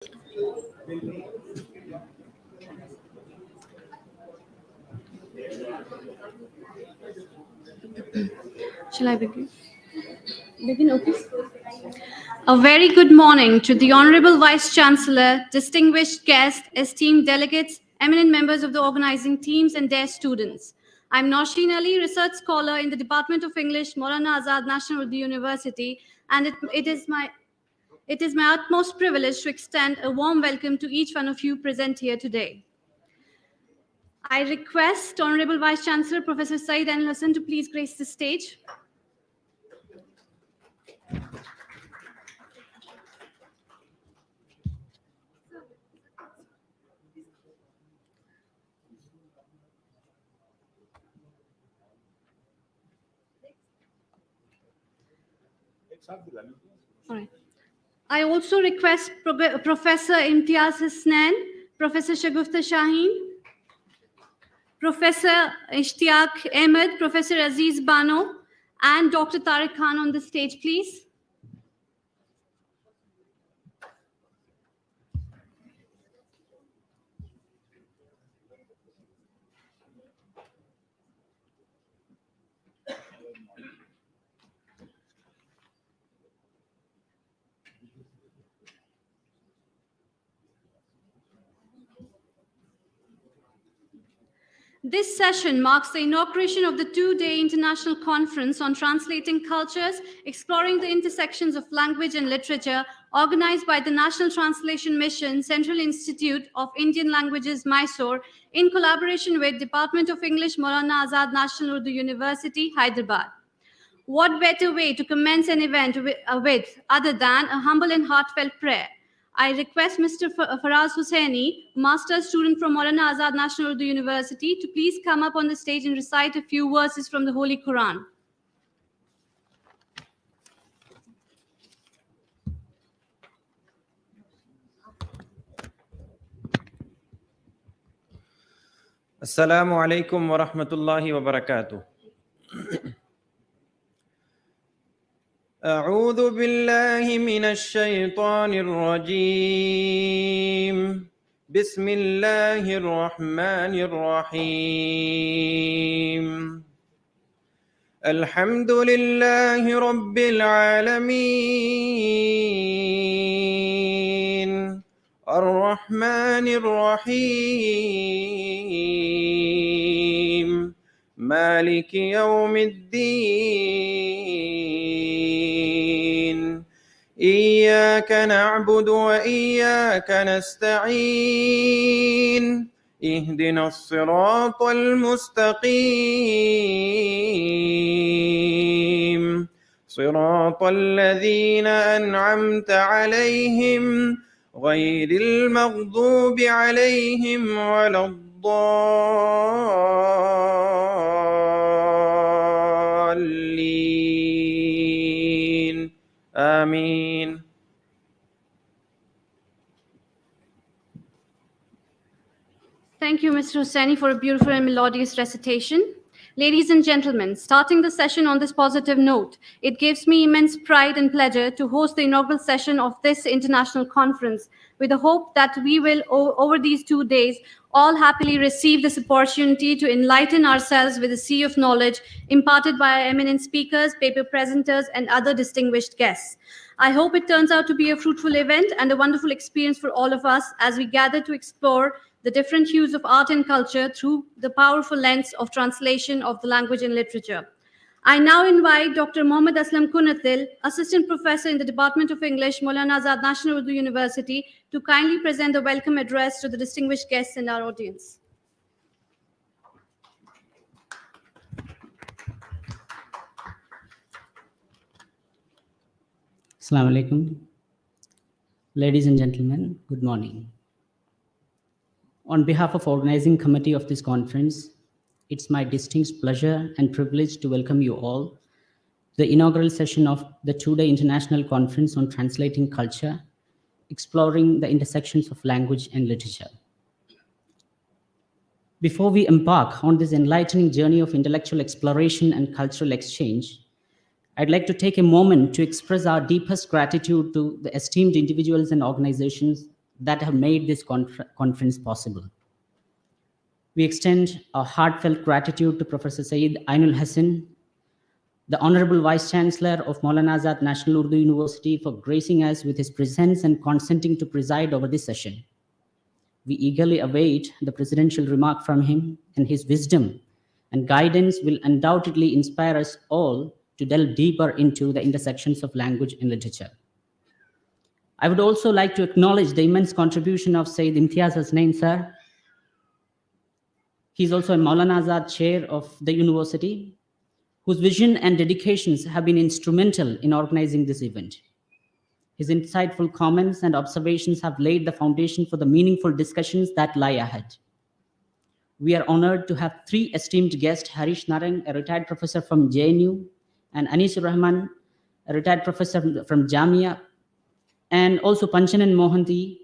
Shall I begin? Okay. A very good morning to the Honorable Vice Chancellor, distinguished guests, esteemed delegates, eminent members of the organizing teams, and their students. I'm Nosheen Ali, research scholar in the Department of English, Maulana Azad National Urdu University, and it is my utmost privilege to extend a warm welcome to each one of you present here today. I request Honorable Vice Chancellor, Professor Saeed Al Hassan, to please grace the stage. All right. I also request Professor Imtiaz Hasnan, Professor Shagufta Shaheen, Professor Ishtiaq Ahmed, Professor Aziz Bano, and Dr. Tariq Khan on the stage, please. This session marks the inauguration of the two-day international conference on translating cultures, exploring the intersections of language and literature, organized by the National Translation Mission, Central Institute of Indian Languages, Mysore, in collaboration with Department of English, Maulana Azad National Urdu University, Hyderabad. What better way to commence an event with other than a humble and heartfelt prayer? I request Mr. Faraz Hussaini, master's student from Maulana Azad National Urdu University, to please come up on the stage and recite a few verses from the Holy Quran. Assalamu alaikum wa rahmatullahi wa barakatuh. أعوذ بالله من الشيطان الرجيم بسم الله الرحمن الرحيم الحمد لله رب العالمين الرحمن الرحيم مالك يوم الدين إياك نعبد وإياك نستعين اهدنا الصراط المستقيم صراط الذين أنعمت عليهم غير المغضوب عليهم ولا الضالين آمين. Thank you, Mr. Hussaini, for a beautiful and melodious recitation. Ladies and gentlemen, starting the session on this positive note, it gives me immense pride and pleasure to host the inaugural session of this international conference with the hope that we will, over these 2 days, all happily receive this opportunity to enlighten ourselves with the sea of knowledge imparted by our eminent speakers, paper presenters, and other distinguished guests. I hope it turns out to be a fruitful event and a wonderful experience for all of us as we gather to explore the different hues of art and culture through the powerful lens of translation of the language and literature. I now invite Dr. Mohammad Aslam Kunathil, Assistant Professor in the Department of English, Maulana Azad National Urdu University, to kindly present the welcome address to the distinguished guests in our audience. Assalamu alaikum. Ladies and gentlemen, good morning. On behalf of organizing committee of this conference, it's my distinct pleasure and privilege to welcome you all to the inaugural session of the two-day international conference on translating culture, exploring the intersections of language and literature. Before we embark on this enlightening journey of intellectual exploration and cultural exchange, I'd like to take a moment to express our deepest gratitude to the esteemed individuals and organizations that have made this conference possible. We extend our heartfelt gratitude to Professor Sayyid Ainul Hassan, the Honorable Vice Chancellor of Maulana Azad National Urdu University, for gracing us with his presence and consenting to preside over this session. We eagerly await the presidential remark from him, and his wisdom and guidance will undoubtedly inspire us all to delve deeper into the intersections of language and literature. I would also like to acknowledge the immense contribution of Sayyid Imtiaz Hasnain sir. He's also a Maulana Azad chair of the university, whose vision and dedications have been instrumental in organizing this event. His insightful comments and observations have laid the foundation for the meaningful discussions that lie ahead. We are honored to have three esteemed guests, Harish Narang, a retired professor from JNU, and Anisur Rahman, a retired professor from Jamia, and also Panchanan Mohanty,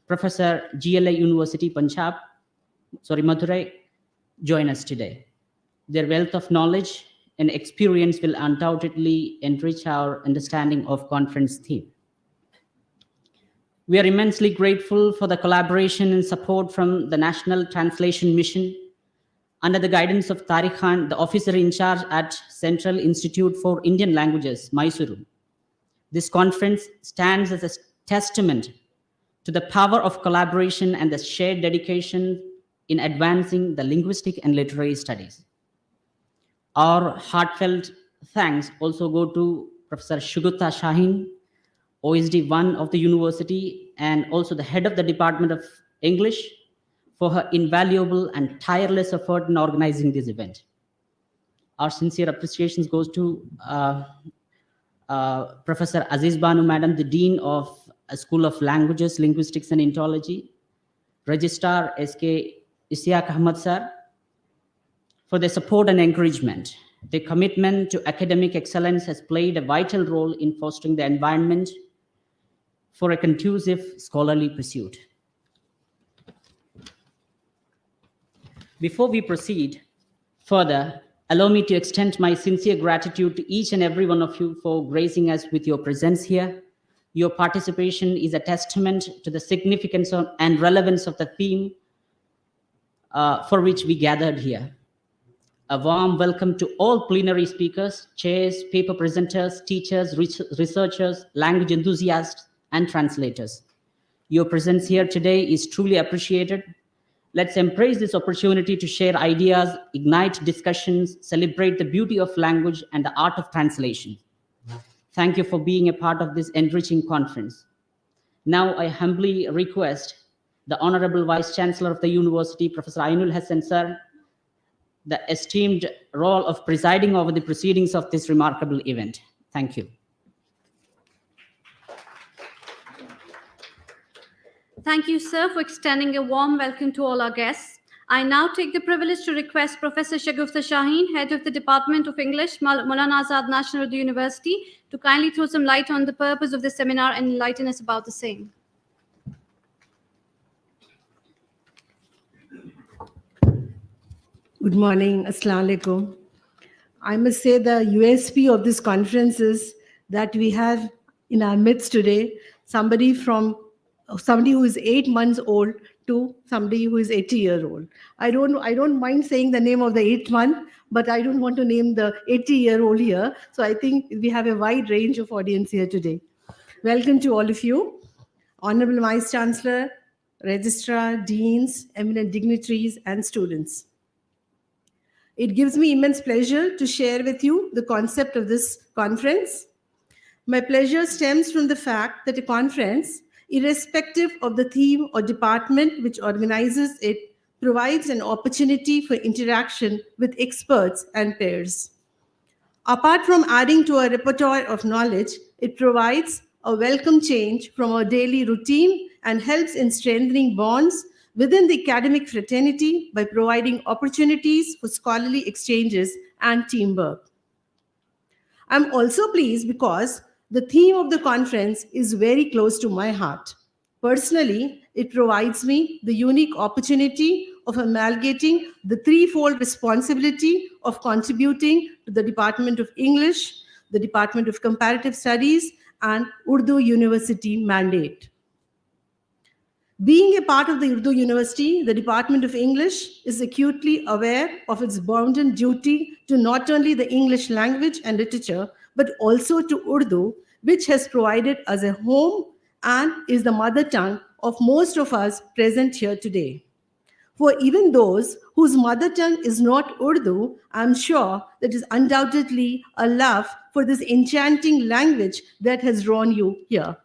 Professor GLA University, Madurai, join us today. Their wealth of knowledge and experience will undoubtedly enrich our understanding of conference theme. We are immensely grateful for the collaboration and support from the National Translation Mission under the guidance of Tariq Khan, the officer in charge at Central Institute for Indian Languages, Mysuru. This conference stands as a testament to the power of collaboration and the shared dedication in advancing the linguistic and literary studies. Our heartfelt thanks also go to Professor Shugutta Shaheen, OSD 1 of the university, and also the head of the Department of English, for her invaluable and tireless effort in organizing this event. Our sincere appreciations goes to Professor Aziz Banu Madam, the Dean of School of Languages, Linguistics and Ontology, Registrar SK Isiaq Ahmad sir, for their support and encouragement. Their commitment to academic excellence has played a vital role in fostering the environment for a conducive scholarly pursuit. Before we proceed further, allow me to extend my sincere gratitude to each and every one of you for gracing us with your presence here. Your participation is a testament to the significance and relevance of the theme for which we gathered here. A warm welcome to all plenary speakers, chairs, paper presenters, teachers, researchers, language enthusiasts, and translators. Your presence here today is truly appreciated. Let's embrace this opportunity to share ideas, ignite discussions, celebrate the beauty of language and the art of translation. Thank you for being a part of this enriching conference. Now I humbly request the Honorable Vice Chancellor of the University, Professor Ainul Hassan sir, the esteemed role of presiding over the proceedings of this remarkable event. Thank you. Thank you, sir, for extending a warm welcome to all our guests. I now take the privilege to request Professor Shagufta Shaheen, Head of the Department of English, Maulana Azad National Urdu University, to kindly throw some light on the purpose of this seminar and enlighten us about the same. Good morning. Assalamu alaikum. I must say the USP of this conference is that we have in our midst today somebody who is 8 months old to somebody who is 80-year-old. I don't mind saying the name of the 8th month, but I don't want to name the 80-year-old here. So I think we have a wide range of audience here today. Welcome to all of you. Honorable Vice Chancellor, Registrar, Deans, eminent dignitaries, and students. It gives me immense pleasure to share with you the concept of this conference. My pleasure stems from the fact that a conference, irrespective of the theme or department which organizes it, provides an opportunity for interaction with experts and peers. Apart from adding to our repertoire of knowledge, it provides a welcome change from our daily routine and helps in strengthening bonds within the academic fraternity by providing opportunities for scholarly exchanges and teamwork. I'm also pleased because the theme of the conference is very close to my heart. Personally, it provides me the unique opportunity of amalgamating the threefold responsibility of contributing to the Department of English, the Department of Comparative Studies, and Urdu University mandate. Being a part of the Urdu University, the Department of English is acutely aware of its bounden duty to not only the English language and literature, but also to Urdu, which has provided us a home and is the mother tongue of most of us present here today. For even those whose mother tongue is not Urdu, I'm sure that is undoubtedly a love for this enchanting language that has drawn you here.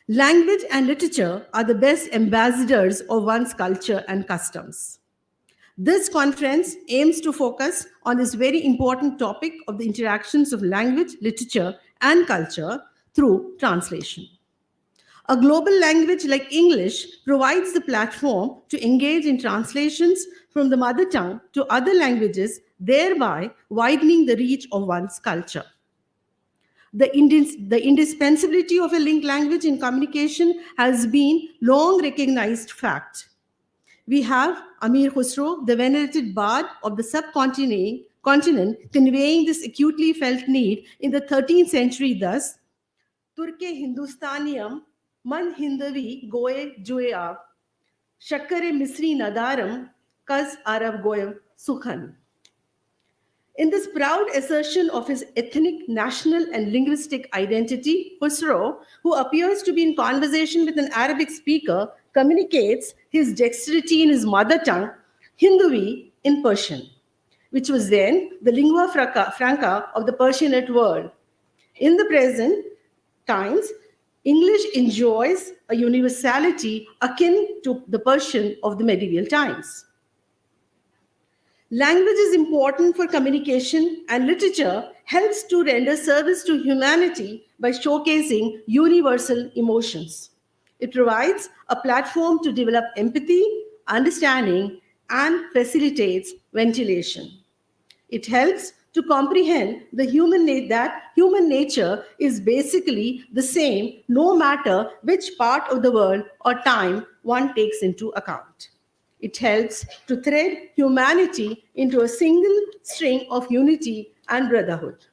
Language and literature are the best ambassadors of one's culture and customs. This conference aims to focus on this very important topic of the interactions of language, literature, and culture through translation. A global language like English provides the platform to engage in translations from the mother tongue to other languages, thereby widening the reach of one's culture. The indispensability of a linked language in communication has been long recognized fact. We have Amir Khusro, the venerated bard of the subcontinent, conveying this acutely felt need in the 13th century thus, Turke Hindustaniam man Hindavi goe juea, shakkare misri nadaram, kaz Arab goe sukhan. In this proud assertion of his ethnic, national, and linguistic identity, Khusro, who appears to be in conversation with an Arabic speaker, communicates his dexterity in his mother tongue, Hindavi, in Persian, which was then the lingua franca of the Persianate world. In the present times, English enjoys a universality akin to the Persian of the medieval times. Language is important for communication, and literature helps to render service to humanity by showcasing universal emotions. It provides a platform to develop empathy, understanding, and facilitates ventilation. It helps to comprehend that human nature is basically the same no matter which part of the world or time one takes into account. It helps to thread humanity into a single string of unity and brotherhood.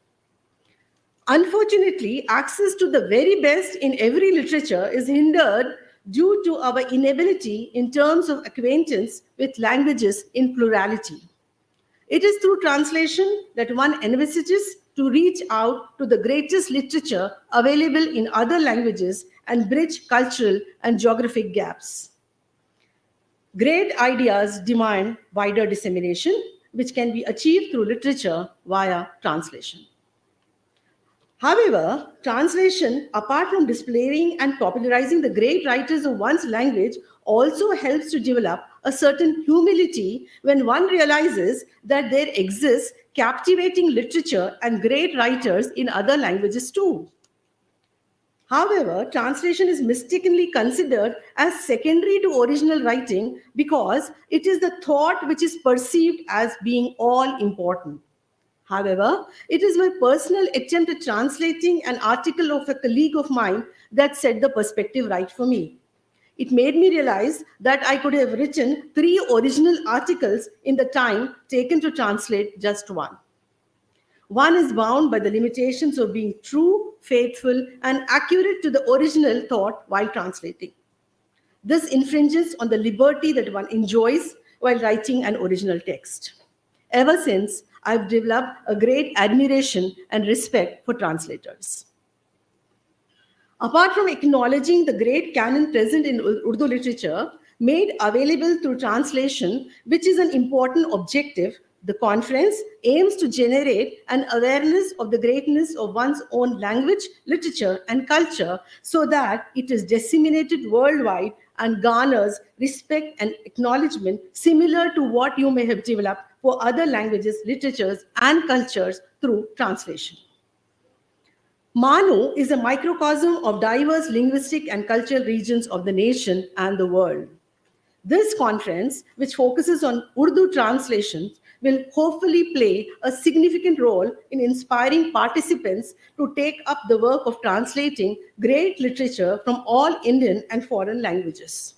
Unfortunately, access to the very best in every literature is hindered due to our inability in terms of acquaintance with languages in plurality. It is through translation that one envisages to reach out to the greatest literature available in other languages and bridge cultural and geographic gaps. Great ideas demand wider dissemination, which can be achieved through literature via translation. However, translation, apart from displaying and popularizing the great writers of one's language, also helps to develop a certain humility when one realizes that there exists captivating literature and great writers in other languages too. However, translation is mistakenly considered as secondary to original writing because it is the thought which is perceived as being all important. However, it is my personal attempt at translating an article of a colleague of mine that set the perspective right for me. It made me realize that I could have written 3 original articles in the time taken to translate just one. One is bound by the limitations of being true, faithful, and accurate to the original thought while translating. This infringes on the liberty that one enjoys while writing an original text. Ever since, I've developed a great admiration and respect for translators. Apart from acknowledging the great canon present in Urdu literature, made available through translation, which is an important objective, the conference aims to generate an awareness of the greatness of one's own language, literature, and culture so that it is disseminated worldwide and garners respect and acknowledgement similar to what you may have developed for other languages, literatures, and cultures through translation. MANUU is a microcosm of diverse linguistic and cultural regions of the nation and the world. This conference, which focuses on Urdu translations, will hopefully play a significant role in inspiring participants to take up the work of translating great literature from all Indian and foreign languages.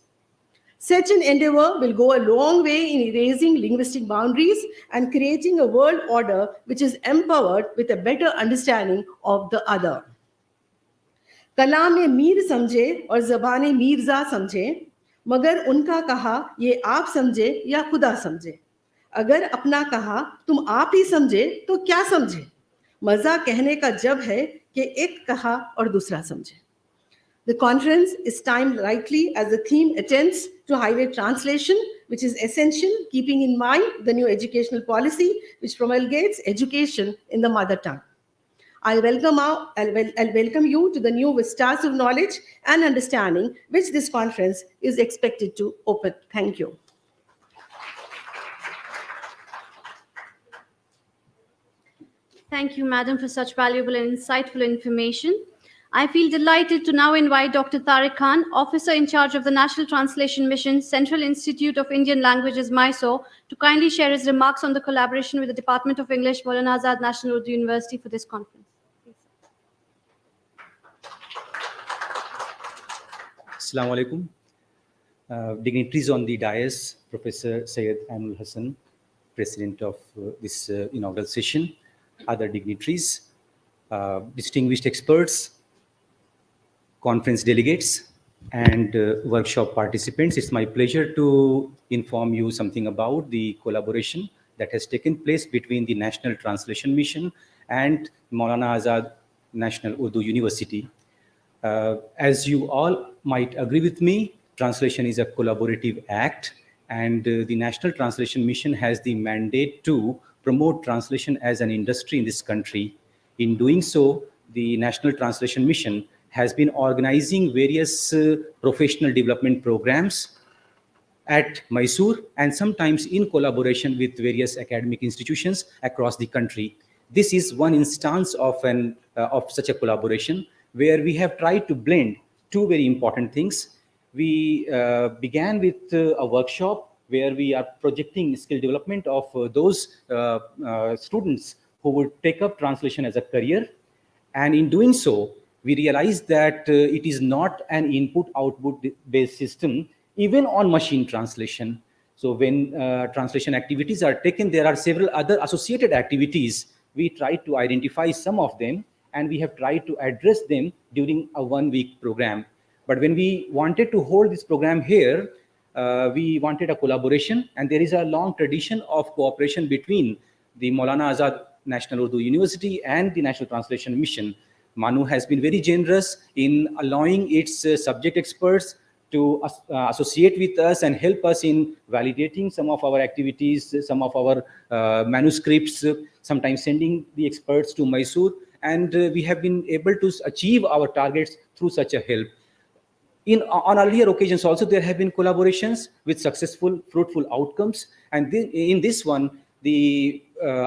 Such an endeavor will go a long way in erasing linguistic boundaries and creating a world order which is empowered with a better understanding of the other. कलाम मीर समझे और ज़बान मीर्ज़ा समझे, मगर उनका कहा ये आप समझे या खुदा समझे। अगर अपना कहा तुम आप ही समझे तो क्या समझे। मज़ा कहने का जब है कि एक कहा और दूसरा समझे। The conference is timed rightly as the theme attends to highway translation, which is essential, keeping in mind the new educational policy which promulgates education in the mother tongue. I'll welcome you to the new vistas of knowledge and understanding which this conference is expected to open. Thank you. Thank you, Madam, for such valuable and insightful information. I feel delighted to now invite Dr. Tariq Khan, Officer in charge of the National Translation Mission, Central Institute of Indian Languages, Mysore, to kindly share his remarks on the collaboration with the Department of English, Maulana Azad National Urdu University for this conference. Assalamu alaikum. Dignitaries on the dais, Professor Syed Ainul Hassan, President of this inaugural session, other dignitaries, distinguished experts, conference delegates, and workshop participants. It's my pleasure to inform you something about the collaboration that has taken place between the National Translation Mission and Maulana Azad National Urdu University. As you all might agree with me, translation is a collaborative act, and the National Translation Mission has the mandate to promote translation as an industry in this country. In doing so, the National Translation Mission has been organizing various professional development programs at Mysore and sometimes in collaboration with various academic institutions across the country. This is one instance of such a collaboration where we have tried to blend two very important things. We began with a workshop where we are projecting skill development of those students who would take up translation as a career. And in doing so, we realized that it is not an input-output based system, even on machine translation. So when translation activities are taken, there are several other associated activities. We tried to identify some of them, and we have tried to address them during a one-week program. But when we wanted to hold this program here, we wanted a collaboration, and there is a long tradition of cooperation between the Maulana Azad National Urdu University and the National Translation Mission. MANUU has been very generous in allowing its subject experts to associate with us and help us in validating some of our activities, some of our manuscripts, sometimes sending the experts to Mysore. And we have been able to achieve our targets through such a help. On earlier occasions also, there have been collaborations with successful, fruitful outcomes. And in this one, the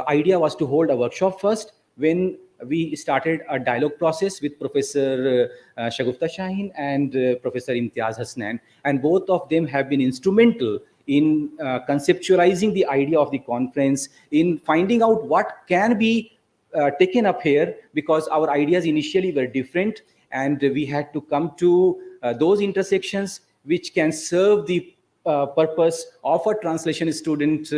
idea was to hold a workshop first. When we started a dialogue process with Professor Shagufta Shaheen and Professor Imtiaz Hasnan, and both of them have been instrumental in conceptualizing the idea of the conference, in finding out what can be taken up here, because our ideas initially were different, and we had to come to those intersections which can serve the purpose of a translation student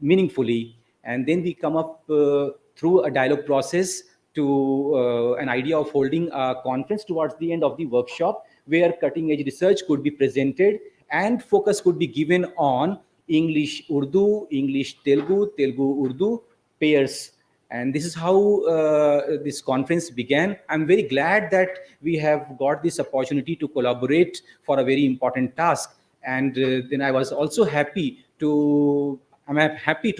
meaningfully. And then we come up through a dialogue process to an idea of holding a conference towards the end of the workshop, where cutting-edge research could be presented and focus could be given on English Urdu, English Telugu, Telugu Urdu pairs. And this is how this conference began. I'm very glad that we have got this opportunity to collaborate for a very important task. And then I was also happy to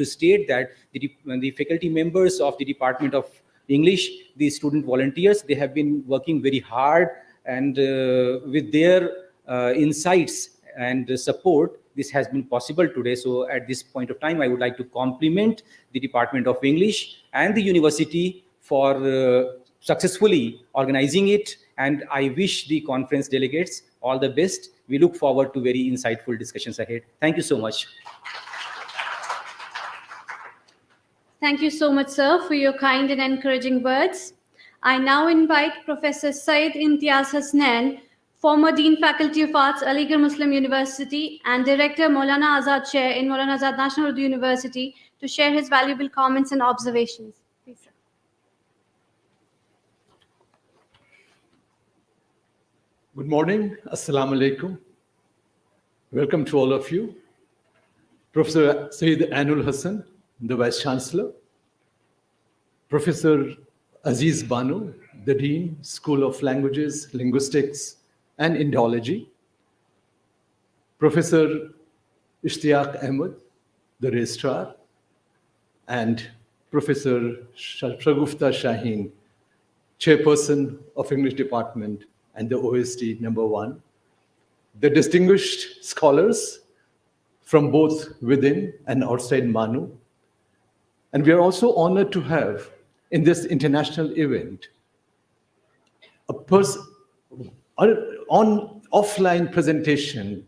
state that the faculty members of the Department of English, the student volunteers, they have been working very hard, and with their insights and support, this has been possible today. So at this point of time, I would like to compliment the Department of English and the university for successfully organizing it. And I wish the conference delegates all the best. We look forward to very insightful discussions ahead. Thank you so much. Thank you so much, sir, for your kind and encouraging words. I now invite Professor Syed Imtiaz Hasnan, former Dean Faculty of Arts, Aligarh Muslim University, and Director Maulana Azad Chair in Maulana Azad National Urdu University, to share his valuable comments and observations. Please, sir. Good morning. Assalamu alaikum. Welcome to all of you. Professor Syed Anul Hassan, the Vice Chancellor. Professor Aziz Banu, the Dean, School of Languages, Linguistics, and Indology. Professor Ishtiaq Ahmed, the Registrar. And Professor Shagufta Shaheen, Chairperson of English Department and the OSD #1. The distinguished scholars from both within and outside MANUU. And we are also honored to have in this international event on offline presentation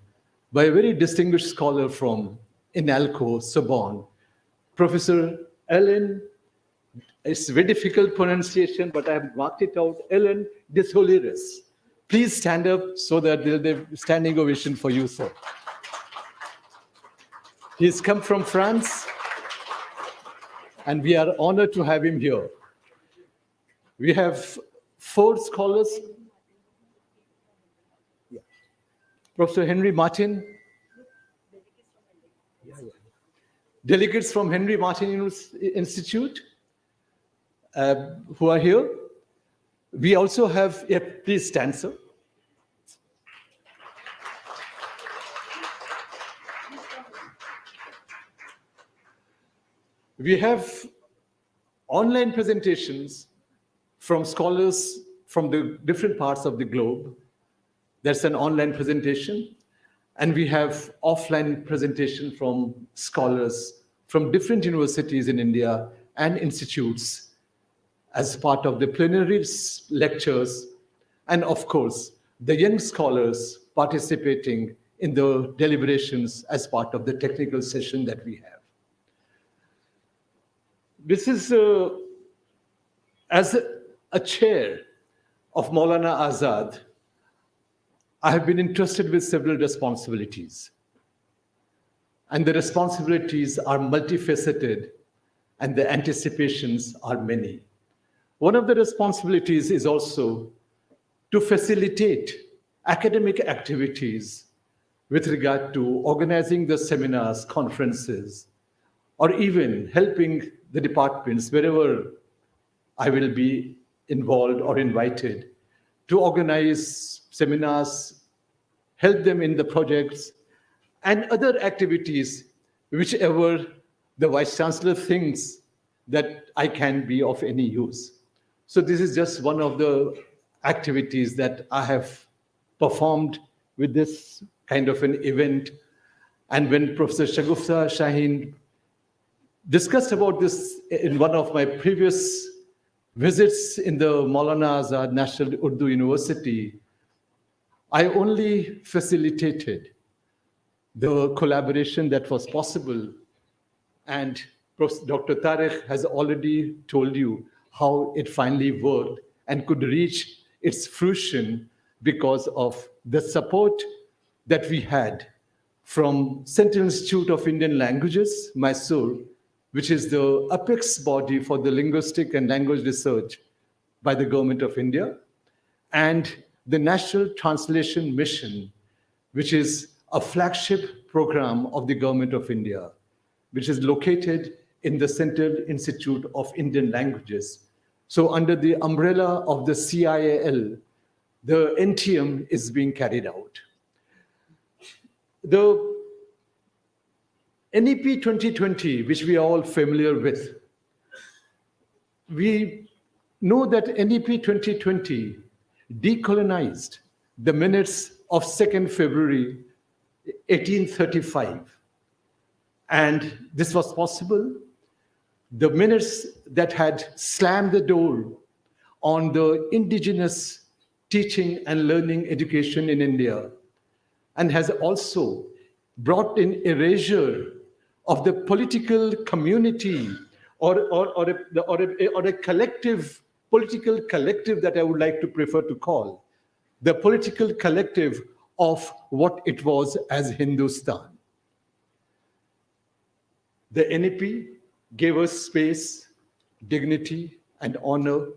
by a very distinguished scholar from INALCO, Sorbonne, Professor Ellen, it's a very difficult pronunciation, but I have marked it out, Ellen Desoliris. Please stand up so that there'll be a standing ovation for you, sir. He's come from France, and we are honored to have him here. We have 4 scholars. Yeah. Professor Henry Martin. Delegates from Henry Martin Institute who are here. We also have, yeah, please stand, sir. We have online presentations from scholars from the different parts of the globe. That's an online presentation. And we have offline presentation from scholars from different universities in India and institutes as part of the plenary lectures, and of course, the young scholars participating in the deliberations as part of the technical session that we have. This is, as a chair of Maulana Azad, I have been entrusted with several responsibilities. And the responsibilities are multifaceted and the anticipations are many. One of the responsibilities is also to facilitate academic activities with regard to organizing the seminars, conferences, or even helping the departments wherever I will be involved or invited to organize seminars, help them in the projects, and other activities, whichever the Vice Chancellor thinks that I can be of any use. So this is just one of the activities that I have performed with this kind of an event. And when Professor Shagufta Shaheen discussed about this in one of my previous visits in the Maulana Azad National Urdu University, I only facilitated the collaboration that was possible. And Dr. Tariq has already told you how it finally worked and could reach its fruition because of the support that we had from Central Institute of Indian Languages, Mysore, which is the apex body for the linguistic and language research by the Government of India, and the National Translation Mission, which is a flagship program of the Government of India, which is located in the Central Institute of Indian Languages. So under the umbrella of the CIAL, the NTM is being carried out. The NEP 2020, which we are all familiar with, we know that NEP 2020 decolonized the minutes of 2nd February 1835. And this was possible. The minutes that had slammed the door on the indigenous teaching and learning education in India, and has also brought in erasure of the political community or a collective, political collective that I would like to prefer to call, the political collective of what it was as Hindustan. The NEP gave us space, dignity, and honor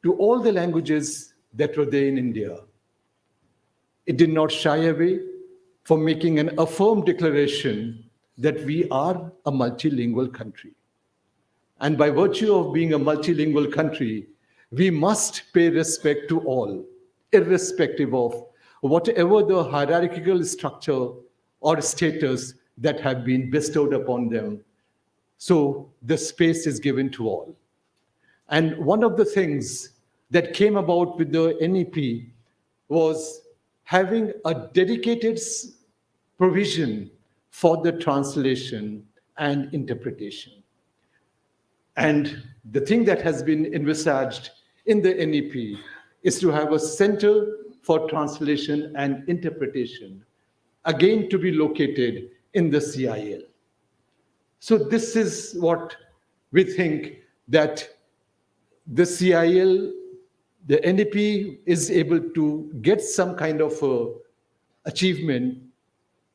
to all the languages that were there in India. It did not shy away from making an affirmed declaration that we are a multilingual country. And by virtue of being a multilingual country, we must pay respect to all, irrespective of whatever the hierarchical structure or status that have been bestowed upon them. So the space is given to all. And one of the things that came about with the NEP was having a dedicated provision for the translation and interpretation. And the thing that has been envisaged in the NEP is to have a center for translation and interpretation, again to be located in the CIL. So this is what we think, that the CIL, the NEP is able to get some kind of achievement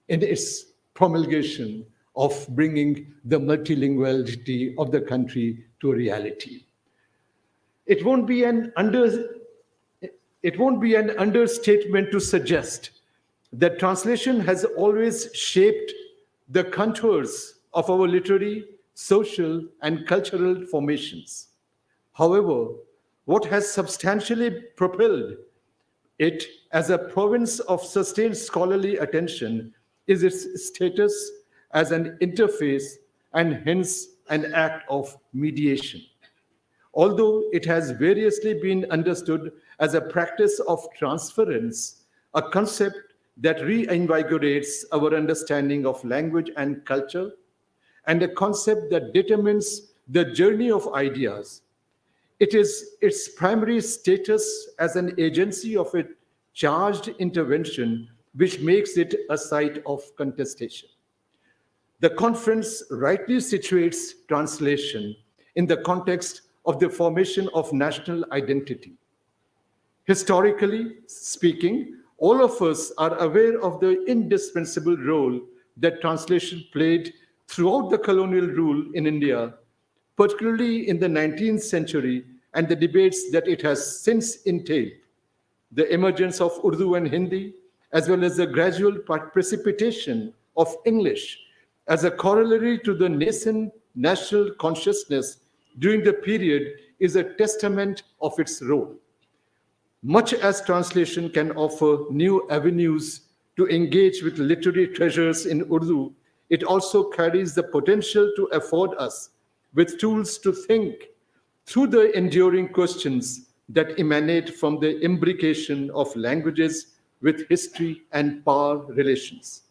in its promulgation of bringing the multilinguality of the country to a reality. It won't be an understatement to suggest that translation has always shaped the contours of our literary, social, and cultural formations. However, what has substantially propelled it as a province of sustained scholarly attention is its status as an interface and hence an act of mediation. Although it has variously been understood as a practice of transference, a concept that reinvigorates our understanding of language and culture, and a concept that determines the journey of ideas, it is its primary status as an agency of a charged intervention which makes it a site of contestation. The conference rightly situates translation in the context of the formation of national identity. Historically speaking, all of us are aware of the indispensable role that translation played throughout the colonial rule in India, particularly in the 19th century, and the debates that it has since entailed. The emergence of Urdu and Hindi, as well as the gradual precipitation of English as a corollary to the nascent national consciousness during the period, is a testament of its role. Much as translation can offer new avenues to engage with literary treasures in Urdu, it also carries the potential to afford us with tools to think through the enduring questions that emanate from the imbrication of languages with history and power relations.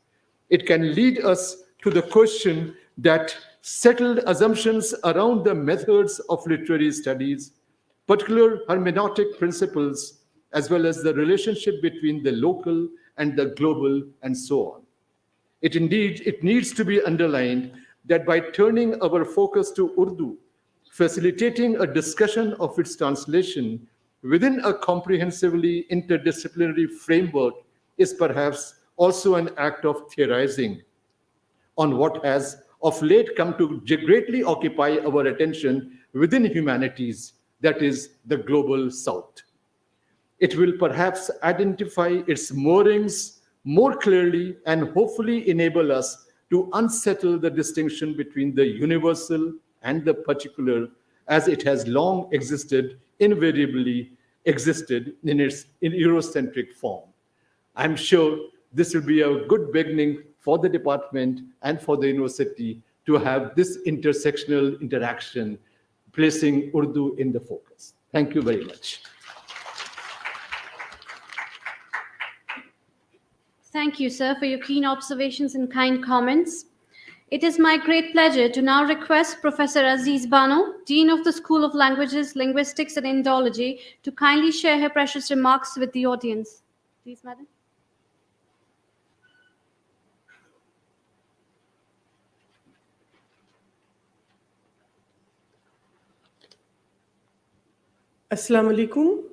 It can lead us to the question that settled assumptions around the methods of literary studies, particular hermeneutic principles, as well as the relationship between the local and the global, and so on. It needs to be underlined that by turning our focus to Urdu, facilitating a discussion of its translation within a comprehensively interdisciplinary framework is perhaps also an act of theorizing on what has of late come to greatly occupy our attention within humanities, that is, the global South. It will perhaps identify its moorings more clearly and hopefully enable us to unsettle the distinction between the universal and the particular, as it has long invariably existed in its Eurocentric form. I'm sure this will be a good beginning for the department and for the university to have this intersectional interaction, placing Urdu in the focus. Thank you very much. Thank you, sir, for your keen observations and kind comments. It is my great pleasure to now request Professor Aziz Bano, Dean of the School of Languages, Linguistics and Indology, to kindly share her precious remarks with the audience. Please, madam. Assalamu alaikum.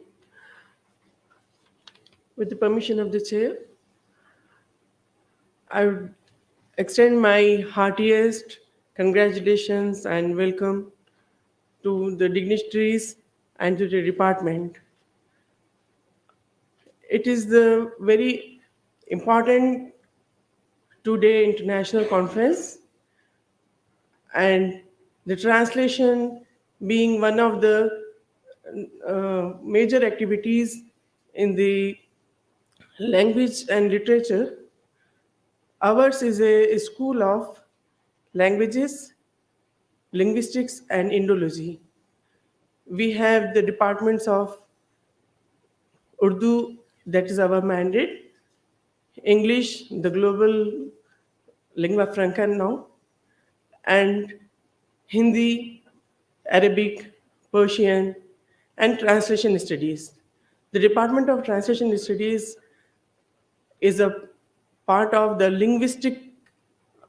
With the permission of the chair, I would extend my heartiest congratulations and welcome to the dignitaries and to the department. It is the very important two-day international conference, and the translation being one of the major activities in the language and literature. Ours is a school of languages, linguistics, and Indology. We have the departments of Urdu, that is our mandate, English, the global lingua franca now, and Hindi, Arabic, Persian, and translation studies. The Department of Translation Studies is a part of the linguistic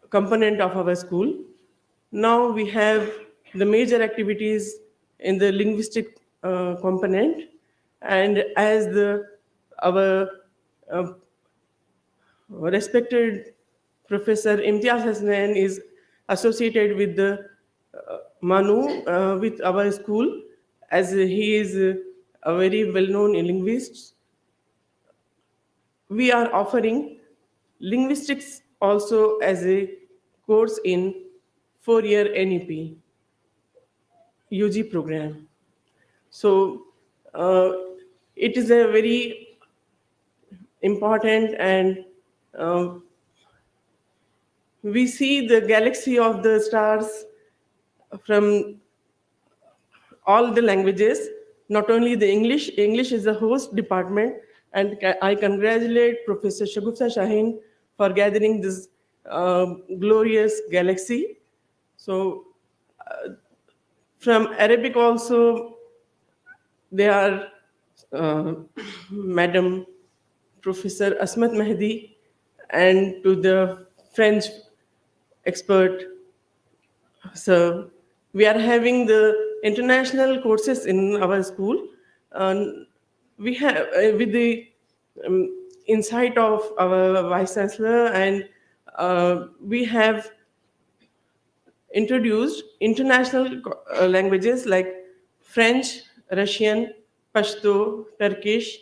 component of our school. Now we have the major activities in the linguistic component, and as our respected Professor Imtiaz Hasnain is associated with the MANUU with our school, as he is a very well-known linguist. We are offering linguistics also as a course in 4-year NEP UG program. So it is a very important, and we see the galaxy of the stars from all the languages, not only the English. English is the host department, and I congratulate Professor Shagufta Shaheen for gathering this glorious galaxy. So from Arabic also, there are Madam Professor Asmat Mahdi, and to the French expert. So we are having the international courses in our school. We have, with the insight of our Vice Chancellor, and we have introduced international languages like French, Russian, Pashto, Turkish,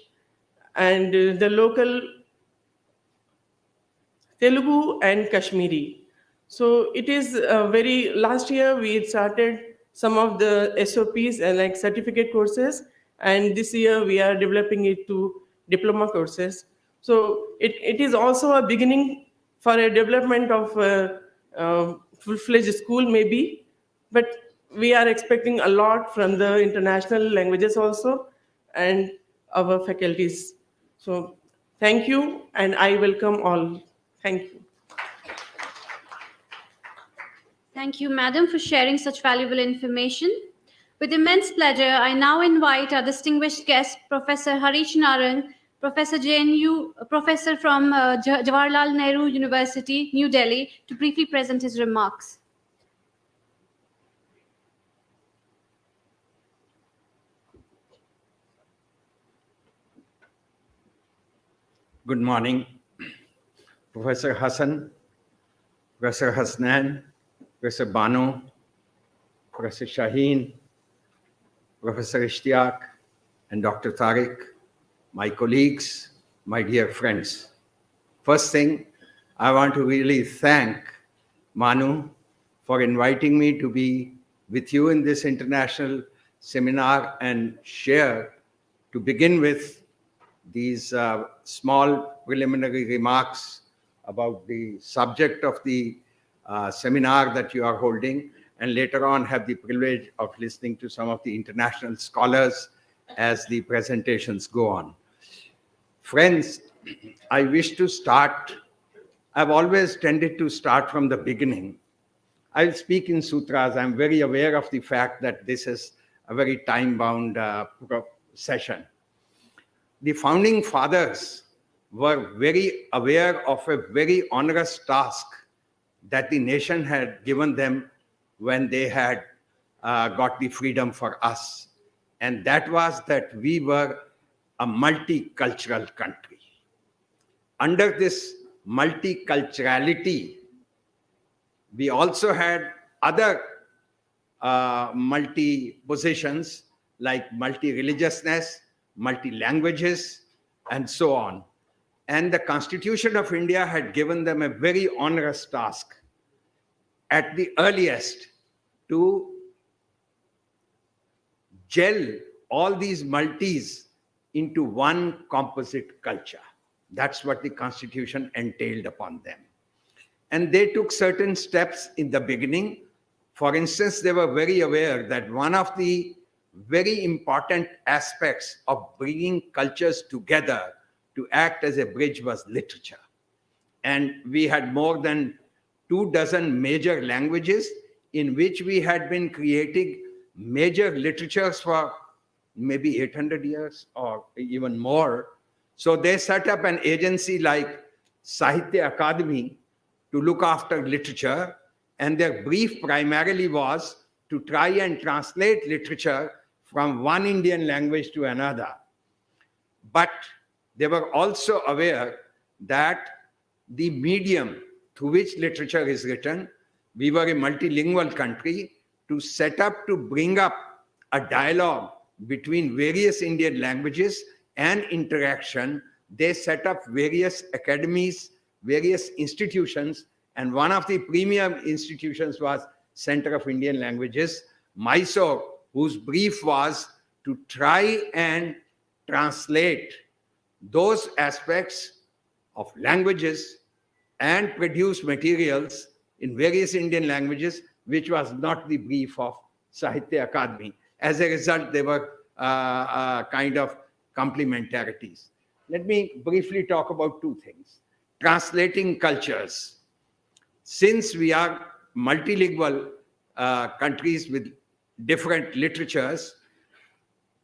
and the local Telugu and Kashmiri. So it is last year we started some of the SOPs and like certificate courses, and this year we are developing it to diploma courses. So it is also a beginning for a development of full-fledged school maybe, but we are expecting a lot from the international languages also and our faculties. So thank you, and I welcome all. Thank you. Thank you, Madam, for sharing such valuable information. With immense pleasure, I now invite our distinguished guest, Professor Harish Narang, Professor JNU, Professor from Jawaharlal Nehru University, New Delhi, to briefly present his remarks. Good morning, Professor Hassan, Professor Hasnan, Professor Banu, Professor Shaheen, Professor Ishtiaq, and Dr. Tariq, my colleagues, my dear friends. First thing, I want to really thank MANUU for inviting me to be with you in this international seminar and share, to begin with, these small preliminary remarks about the subject of the seminar that you are holding, and later on have the privilege of listening to some of the international scholars as the presentations go on. Friends, I wish to start, I've always tended to start from the beginning. I'll speak in sutras. I'm very aware of the fact that this is a very time-bound session. The founding fathers were very aware of a very onerous task that the nation had given them when they had got the freedom for us. And that was that we were a multicultural country. Under this multiculturality, we also had other multi-positions like multi-religiousness, multi-languages, and so on. And the Constitution of India had given them a very onerous task at the earliest to gel all these multis into one composite culture. That's what the Constitution entailed upon them. And they took certain steps in the beginning. For instance, they were very aware that one of the very important aspects of bringing cultures together to act as a bridge was literature. And we had more than 24 major languages in which we had been creating major literatures for maybe 800 years or even more. So they set up an agency like Sahitya Akademi to look after literature, and their brief primarily was to try and translate literature from one Indian language to another. But they were also aware that the medium through which literature is written, we were a multilingual country, to set up to bring up a dialogue between various Indian languages and interaction. They set up various academies, various institutions, and one of the premier institutions was Center of Indian Languages, Mysore, whose brief was to try and translate those aspects of languages and produce materials in various Indian languages, which was not the brief of Sahitya Akademi. As a result, they were kind of complementarities. Let me briefly talk about two things. Translating cultures. Since we are multilingual countries with different literatures,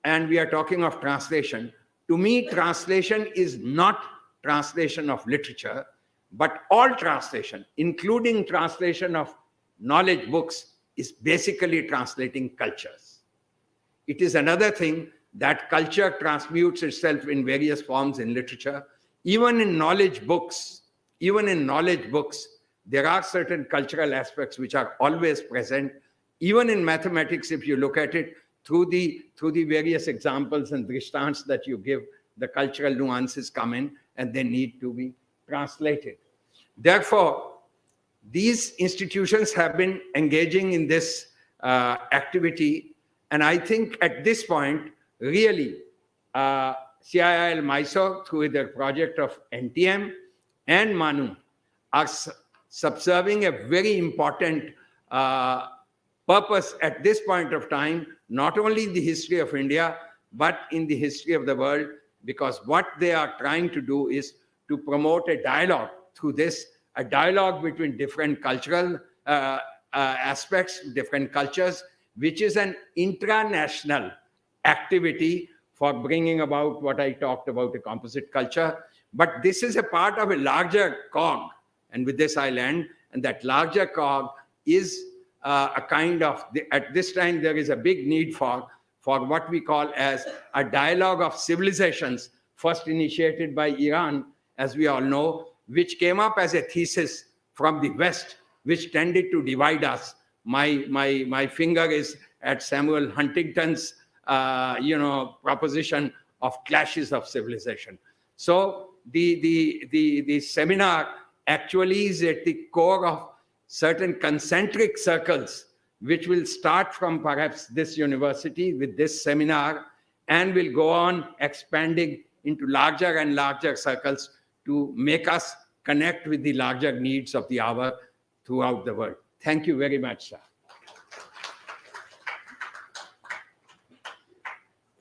and we are talking of translation, to me, translation is not translation of literature, but all translation, including translation of knowledge books, is basically translating cultures. It is another thing that culture transmutes itself in various forms in literature. Even in knowledge books, there are certain cultural aspects which are always present. Even in mathematics, if you look at it, through the various examples and drishtants that you give, the cultural nuances come in and they need to be translated. Therefore, these institutions have been engaging in this activity. And I think at this point, really, CIIL Mysore, through their project of NTM and MANUU, are subserving a very important purpose at this point of time, not only in the history of India, but in the history of the world, because what they are trying to do is to promote a dialogue through this, a dialogue between different cultural aspects, different cultures, which is an intranational activity for bringing about what I talked about, a composite culture. But this is a part of a larger cog. And with this I'll end. And that larger cog is a kind of, at this time, there is a big need for what we call as a dialogue of civilizations, first initiated by Iran, as we all know, which came up as a thesis from the West, which tended to divide us. My finger is at Samuel Huntington's, proposition of clashes of civilization. So the seminar actually is at the core of certain concentric circles, which will start from perhaps this university with this seminar and will go on expanding into larger and larger circles to make us connect with the larger needs of the hour throughout the world. Thank you very much, sir.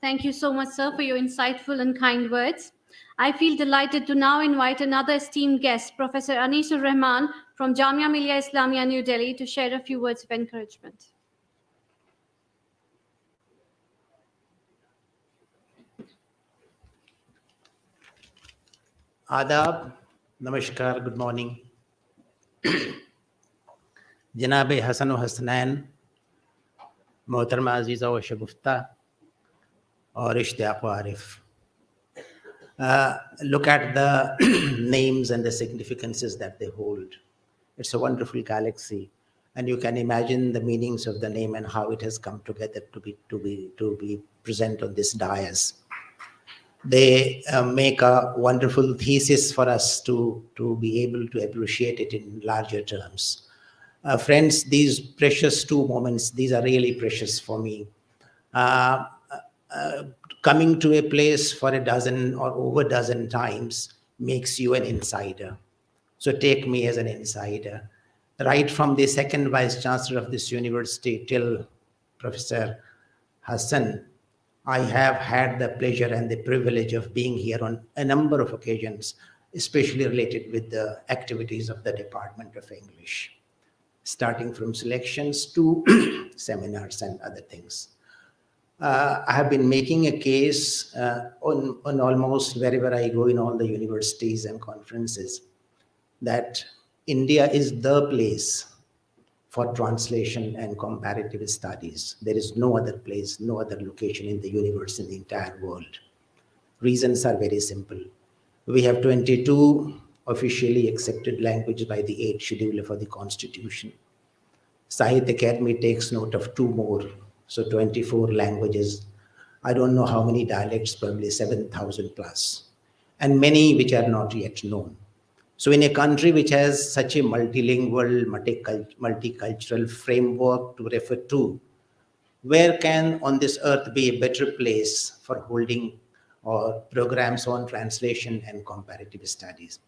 Thank you so much, sir, for your insightful and kind words. I feel delighted to now invite another esteemed guest, Professor Anisur Rahman from Jamia Millia Islamia, New Delhi, to share a few words of encouragement. Adab, Namaskar, good morning. Janabe Hassan o Hasnain, Mohtarma Aziza o Shagufta, or Ishtiyaq wa Arif. Look at the names and the significances that they hold. It's a wonderful galaxy, and you can imagine the meanings of the name and how it has come together to be present on this dais. They make a wonderful thesis for us to be able to appreciate it in larger terms. Friends, these precious 2 moments, these are really precious for me. Uh, Coming to a place for a dozen or over a dozen times makes you an insider. So take me as an insider. Right from the second vice chancellor of this university till Professor Hassan, I have had the pleasure and the privilege of being here on a number of occasions, especially related with the activities of the Department of English, starting from selections to seminars and other things. I have been making a case on almost wherever I go in all the universities and conferences that India is the place for translation and comparative studies. There is no other place, no other location in the universe, in the entire world. Reasons are very simple. We have 22 officially accepted languages by the 8th schedule for the Constitution. Sahitya Academy takes note of 2 more, so 24 languages. I don't know how many dialects, probably 7,000 plus, and many which are not yet known. So in a country which has such a multilingual, multicultural framework to refer to, where can on this earth be a better place for holding or programs on translation and comparative studies?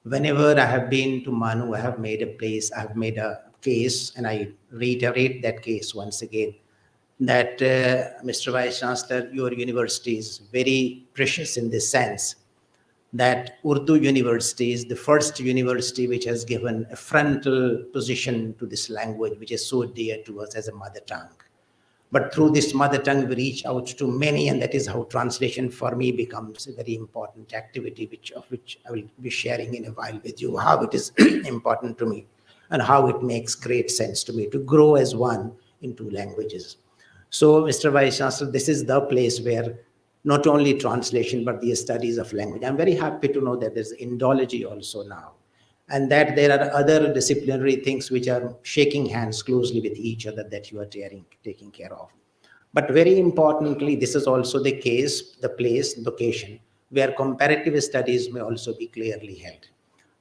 Whenever I have been to MANUU, I have made a case, and I reiterate that case once again, that Mr. Vice Chancellor, your university is very precious in this sense, that Urdu University is the first university which has given a frontal position to this language, which is so dear to us as a mother tongue. But through this mother tongue, we reach out to many, and that is how translation for me becomes a very important activity, of which I will be sharing in a while with you, how it is important to me and how it makes great sense to me to grow as one in 2 languages. So, Mr. Vice Chancellor, this is the place where not only translation, but the studies of language. I'm very happy to know that there's Indology also now, and that there are other disciplinary things which are shaking hands closely with each other that you are taking care of. But very importantly, this is also the case, the place, location, where comparative studies may also be clearly held.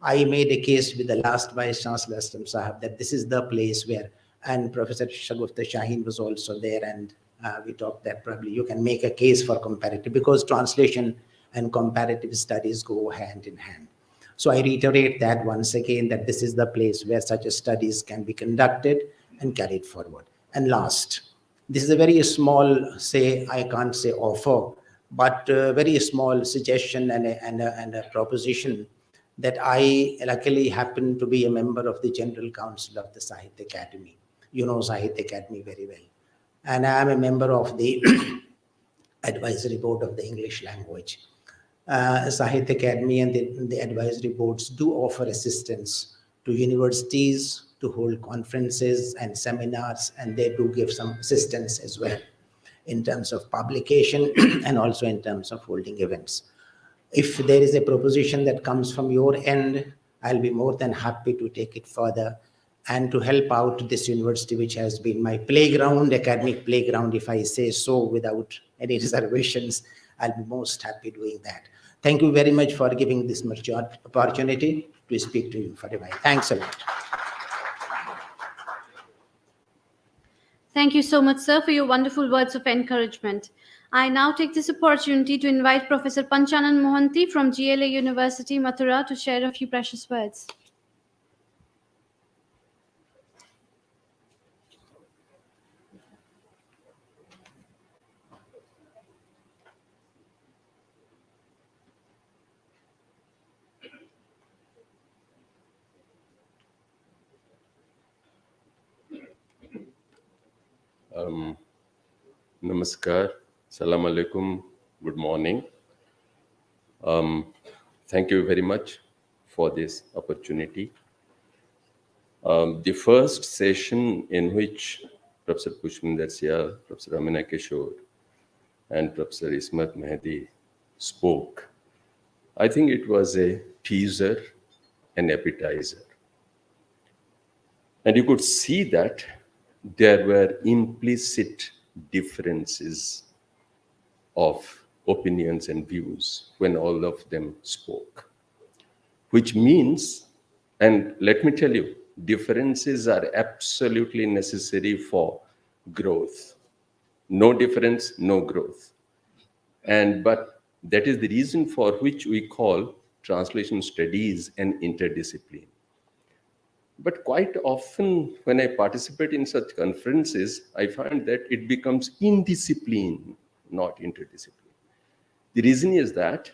I made a case with the last Vice Chancellor, Aslam Sahab, that this is the place where, and Professor Shagufta Shaheen was also there, and we talked that probably you can make a case for comparative, because translation and comparative studies go hand in hand. So I reiterate that once again, that this is the place where such studies can be conducted and carried forward. And last, this is a very small, I can't say offer, but a very small suggestion and a proposition, that I luckily happen to be a member of the General Council of the Sahitya Academy. You know Sahitya Academy very well. And I am a member of the advisory board of the English language. Sahitya Academy and the advisory boards do offer assistance to universities to hold conferences and seminars, and they do give some assistance as well in terms of publication and also in terms of holding events. If there is a proposition that comes from your end, I'll be more than happy to take it further and to help out this university, which has been my playground, academic playground, if I say so without any reservations. I'll be most happy doing that. Thank you very much for giving this much opportunity to speak to you for a while. Thanks a lot. Thank you so much, sir, for your wonderful words of encouragement. I now take this opportunity to invite Professor Panchanan Mohanty from GLA University, Mathura, to share a few precious words. Namaskar, Salam Alaikum, good morning. Thank you very much for this opportunity. The first session in which Professor Pushpinder Syal, Professor Amina Kishore, and Professor Ismat Mehdi spoke, I think it was a teaser, an appetizer. And you could see that there were implicit differences of opinions and views when all of them spoke. Which means, and let me tell you, differences are absolutely necessary for growth. No difference, no growth. But that is the reason for which we call translation studies an interdiscipline. But quite often when I participate in such conferences, I find that it becomes indiscipline, not interdiscipline. The reason is that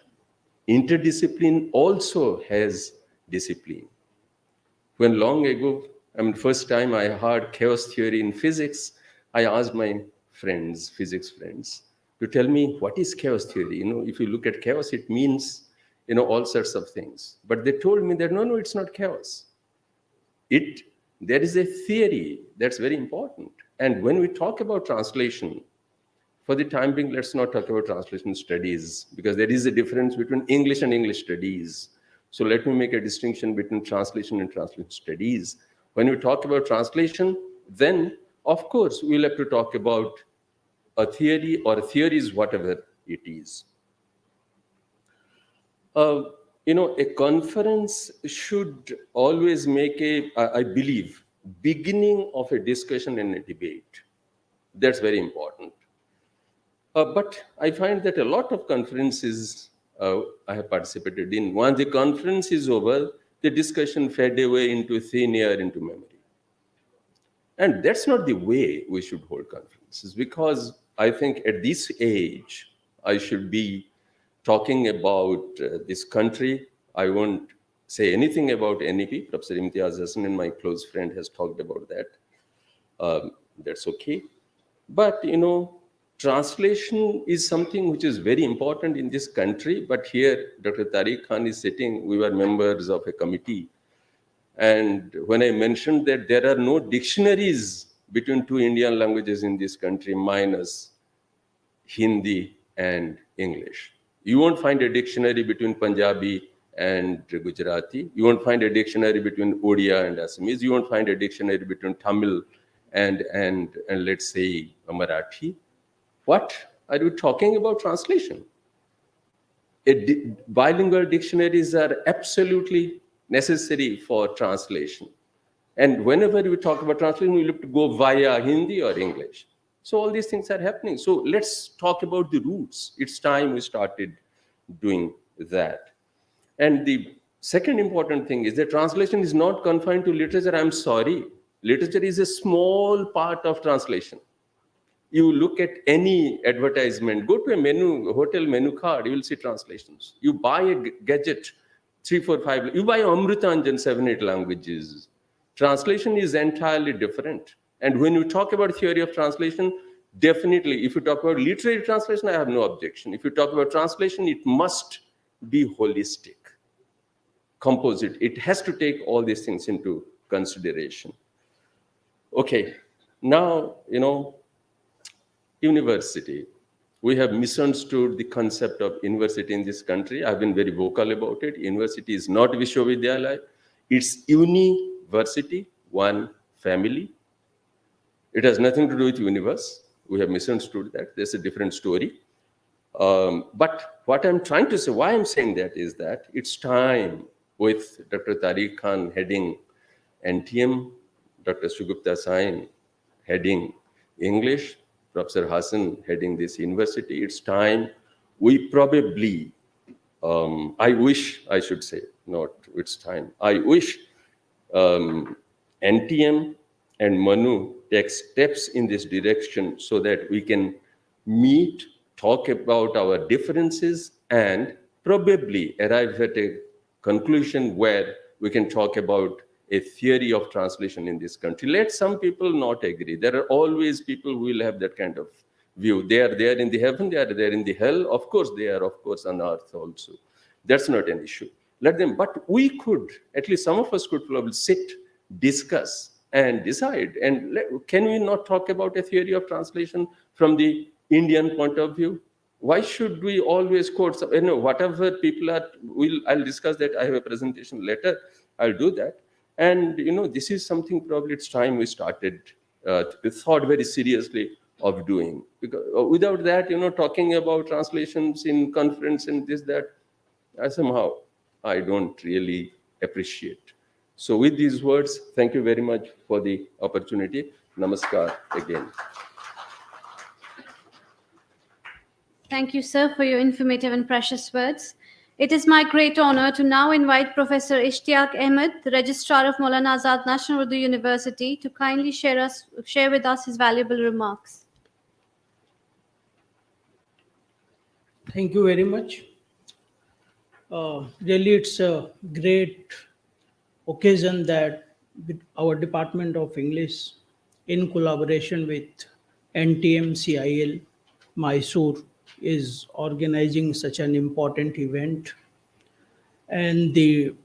interdiscipline also has discipline. When long ago, first time I heard chaos theory in physics, I asked my friends, physics friends, to tell me what is chaos theory. If you look at chaos, it means, all sorts of things. But they told me that, no, it's not chaos. There is a theory that's very important. And when we talk about translation, for the time being, let's not talk about translation studies, because there is a difference between English and English studies. So let me make a distinction between translation and translation studies. When we talk about translation, then of course we'll have to talk about a theory or theories, whatever it is. A conference should always make I believe, beginning of a discussion and a debate. That's very important. But I find that a lot of conferences I have participated in, once the conference is over, the discussion fade away into thin air, into memory. And that's not the way we should hold conferences, because I think at this age, I should be talking about this country. I won't say anything about NEP. Professor Imtiaz Hassan, and my close friend, has talked about that. That's okay. But, translation is something which is very important in this country. But here, Dr. Tariq Khan is sitting. We were members of a committee. And when I mentioned that there are no dictionaries between two Indian languages in this country, minus Hindi and English. You won't find a dictionary between Punjabi and Gujarati. You won't find a dictionary between Odia and Assamese. You won't find a dictionary between Tamil and let's say Marathi. What are you talking about translation? Bilingual dictionaries are absolutely necessary for translation. And whenever we talk about translation, we have to go via Hindi or English. So all these things are happening. So let's talk about the roots. It's time we started doing that. And the second important thing is that translation is not confined to literature. I'm sorry. Literature is a small part of translation. You look at any advertisement, go to a hotel menu card, you will see translations. You buy a gadget, 3, 4, 5, you buy Amrutanjan, 7, 8 languages. Translation is entirely different. And when you talk about theory of translation, definitely, if you talk about literary translation, I have no objection. If you talk about translation, it must be holistic, composite. It has to take all these things into consideration. Okay, now, university. We have misunderstood the concept of university in this country. I've been very vocal about it. University is not Vishwavidyalaya. It's university, one family. It has nothing to do with universe. We have misunderstood that. There's a different story. But what I'm trying to say, why I'm saying that is that it's time, with Dr. Tariq Khan heading NTM, Dr. Sugupta Sain heading English, Professor Hassan heading this university, it's time we probably, I wish, I should say, not it's time, I wish NTM and MANUU take steps in this direction so that we can meet, talk about our differences, and probably arrive at a conclusion where we can talk about a theory of translation in this country. Let some people not agree. There are always people who will have that kind of view. They are there in the heaven, they are there in the hell. Of course, they are, of course, on earth also. That's not an issue. Let them, but we could, at least some of us could probably sit, discuss, and decide. And can we not talk about a theory of translation from the Indian point of view? Why should we always quote, whatever people are, I'll discuss that. I have a presentation later. I'll do that. And, this is something probably it's time we started, thought very seriously of doing. Because without that, talking about translations in conference and this, that, I don't really appreciate. So with these words, thank you very much for the opportunity. Namaskar again. Thank you, sir, for your informative and precious words. It is my great honor to now invite Professor Ishtiaq Ahmed, the Registrar of Maulana Azad National Urdu University, to kindly share with us his valuable remarks. Thank you very much. Really, it's a great occasion that with our Department of English, in collaboration with NTM CIL, Mysore, is organizing such an important event. And the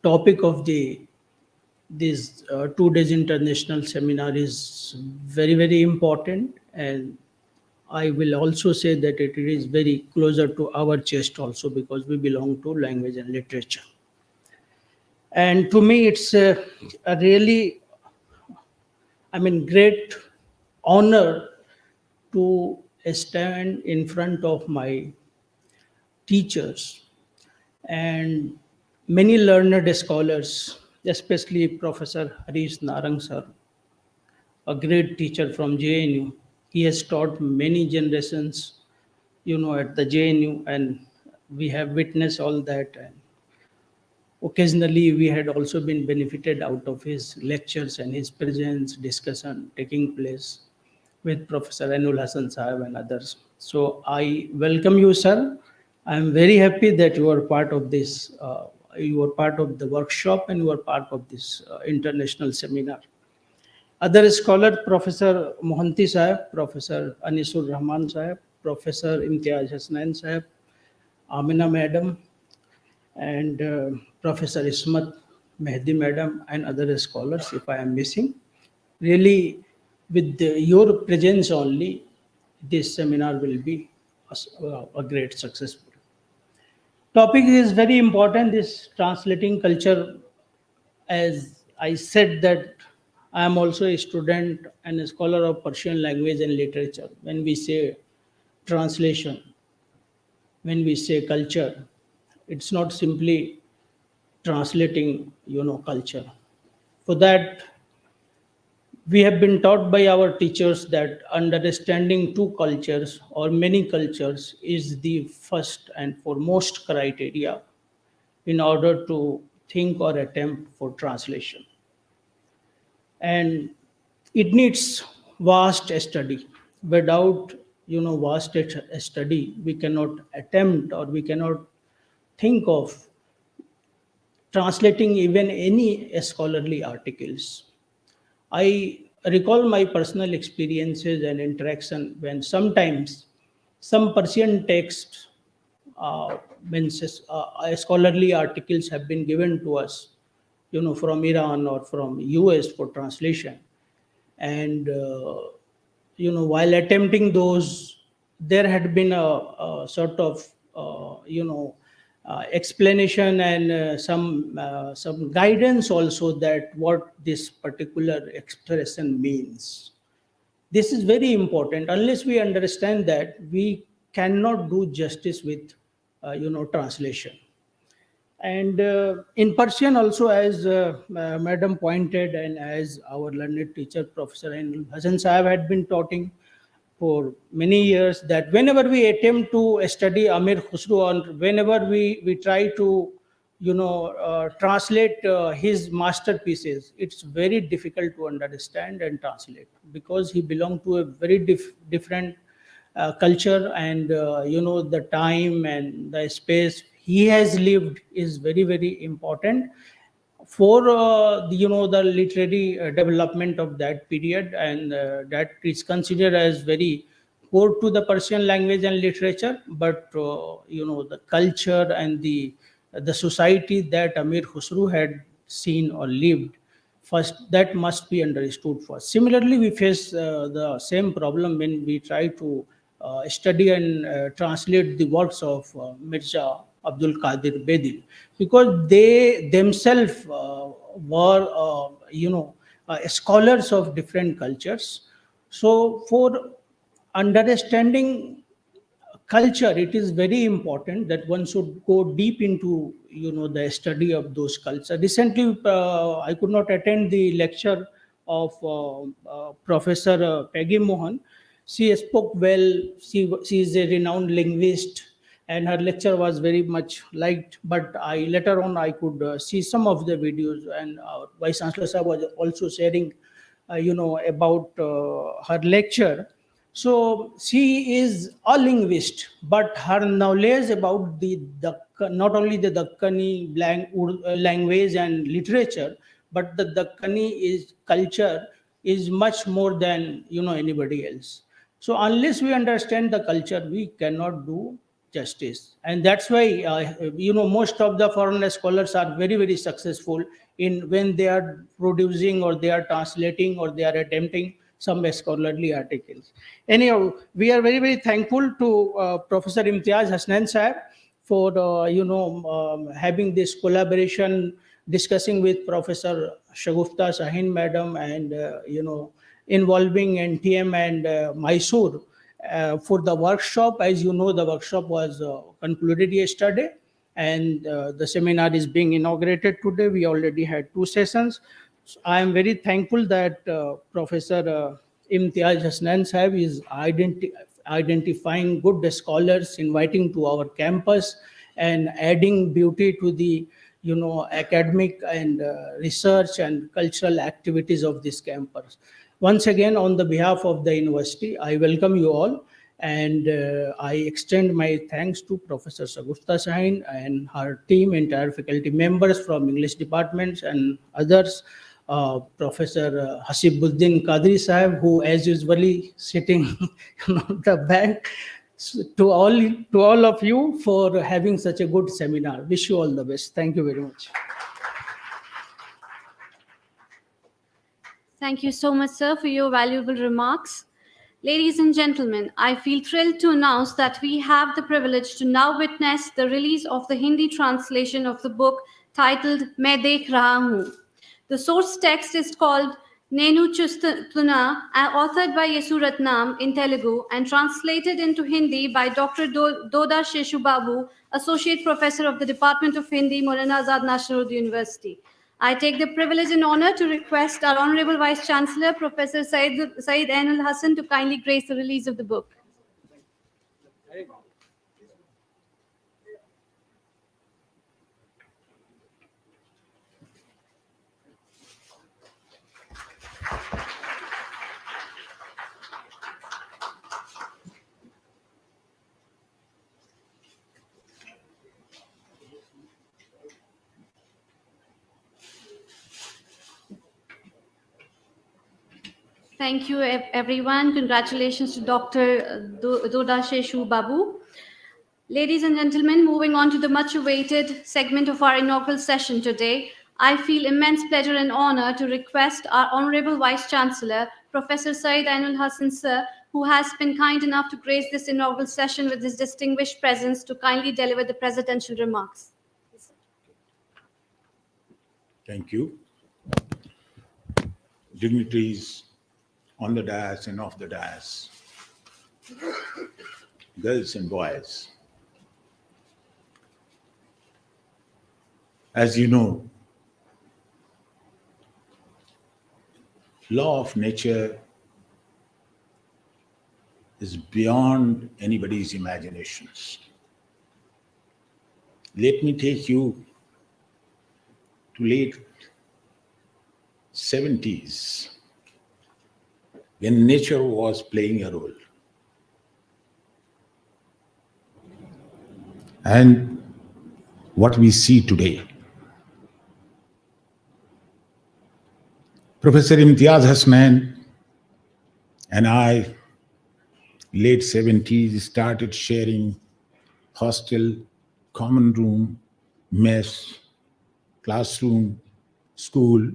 topic of this 2 days international seminar is very, very important. And I will also say that it is very closer to our chest also, because we belong to language and literature. And to me, it's a really, great honor to stand in front of my teachers and many learned scholars, especially Professor Harish Narang sir, a great teacher from JNU. He has taught many generations, at the JNU, and we have witnessed all that. And occasionally, we had also been benefited out of his lectures and his presence, discussion taking place with Professor Ainul Hasan Sahib and others. So I welcome you, sir. I am very happy that you are part of this. You are part of the workshop and you are part of this international seminar. Other scholar, Professor Mohanty Sahib, Professor Anisur Rahman Sahib, Professor Imtiaz Hasnain Sahib, Amina Madam, and Professor Ismat Mehdi Madam, and other scholars, if I am missing. Really, with your presence only, this seminar will be a great success. Topic is very important, this translating culture. As I said that I am also a student and a scholar of Persian language and literature. When we say translation, when we say culture, it's not simply translating, culture. For that, we have been taught by our teachers that understanding 2 cultures or many cultures is the first and foremost criteria in order to think or attempt for translation. And it needs vast study. Without, vast study, we cannot attempt or we cannot think of translating even any scholarly articles. I recall my personal experiences and interaction when sometimes some Persian texts, scholarly articles have been given to us, from Iran or from US for translation. And, while attempting those, there had been a sort of, explanation and some guidance also that what this particular expression means. This is very important. Unless we understand that, we cannot do justice with, translation. And in Persian also, as Madam pointed, and as our learned teacher, Professor Ainul Hasan Sahib, had been talking for many years, that whenever we attempt to study Amir Khusro, or whenever we try to, translate his masterpieces, it's very difficult to understand and translate, because he belonged to a very different culture, and the time and the space he has lived is very, very important for the literary development of that period, and that is considered as very core to the Persian language and literature. But the culture and the society that Amir Khusro had seen or lived, first that must be understood first. Similarly, we face the same problem when we try to study and translate the works of Mirza Abdul Qadir Bedil, because they themselves were, scholars of different cultures. So for understanding culture, it is very important that one should go deep into the study of those culture. Recently, I could not attend the lecture of Professor Peggy Mohan. She spoke well. She is a renowned linguist, and her lecture was very much liked. But later on I could see some of the videos, and Vice Chancellor Sir was also sharing, about her lecture. So she is a linguist, but her knowledge about not only the Dakkani language and literature, but the Dakkani culture is much more than anybody else. So unless we understand the culture, we cannot do justice, and that's why most of the foreign scholars are very, very successful in when they are producing or they are translating or they are attempting some scholarly articles. Anyhow, we are very, very thankful to Professor Imtiaz Hasnain Sahib for having this collaboration, discussing with Professor Shagufta Sahin Madam, and involving NTM and Mysore for the workshop. As you know, the workshop was concluded yesterday, and the seminar is being inaugurated today. We already had 2 sessions. So I am very thankful that Professor Imtiaz Hasnain Sahib is identifying good scholars, inviting to our campus, and adding beauty to the academic and research and cultural activities of this campus. Once again, on the behalf of the university, I welcome you all, and I extend my thanks to Professor Shagufta Sahin and her team, entire faculty members from English departments and others, Professor Hasibuddin Qadri Sahib, who as usually sitting the back. So to all of you for having such a good seminar. Wish you all the best. Thank you very much. Thank you so much, sir, for your valuable remarks. Ladies and gentlemen, I feel thrilled to announce that we have the privilege to now witness the release of the Hindi translation of the book titled Main Dekh Raha Hoon. The source text is called Nenu Chustuna, authored by Yesu Ratnam in Telugu and translated into Hindi by Dr. Doda Sheshu Babu, Associate Professor of the Department of Hindi, Maulana Azad National Urdu University. I take the privilege and honor to request our Honorable Vice Chancellor, Professor Said Ainul Hassan, to kindly grace the release of the book. Thank you, everyone. Congratulations to Dr. Doda Sheshu Babu. Ladies and gentlemen, moving on to the much-awaited segment of our inaugural session today, I feel immense pleasure and honor to request our Honorable Vice Chancellor, Professor Said Ainul Hassan Sir, who has been kind enough to grace this inaugural session with his distinguished presence, to kindly deliver the presidential remarks. Thank you. Dignitaries on the dais and off the dais, girls and boys. As you know, law of nature is beyond anybody's imaginations. Let me take you to late 70s, when nature was playing a role. And what we see today. Professor Imtiaz Hasnain and I, late 70s, started sharing hostel, common room, mess, classroom, school,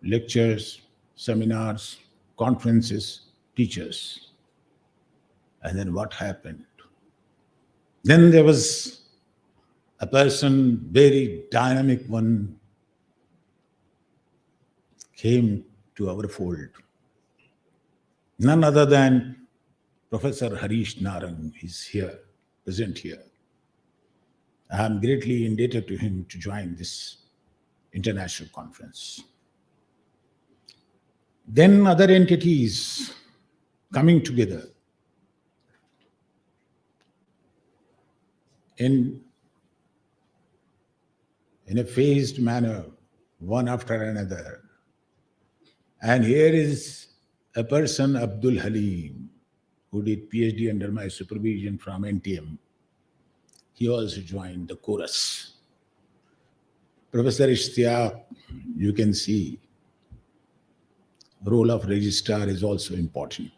lectures, seminars, conferences, teachers. And then what happened? Then there was a person, very dynamic one, came to our fold. None other than Professor Harish Narang is here, present here. I am greatly indebted to him to join this international conference. Then other entities coming together in a phased manner, one after another. And here is a person, Abdul Halim, who did PhD under my supervision from NTM. He also joined the chorus. Professor Ishtiaq, you can see, role of registrar is also important.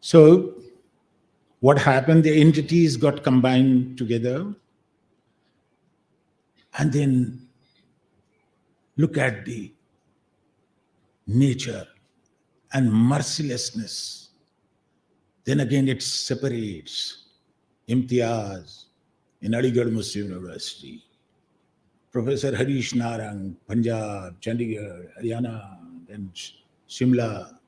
So what happened? The entities got combined together, and then look at the nature and mercilessness. Then again it separates. Imtiaz in Aligarh Muslim University, Professor Harish Narang, Punjab, Chandigarh, Haryana, then Shimla,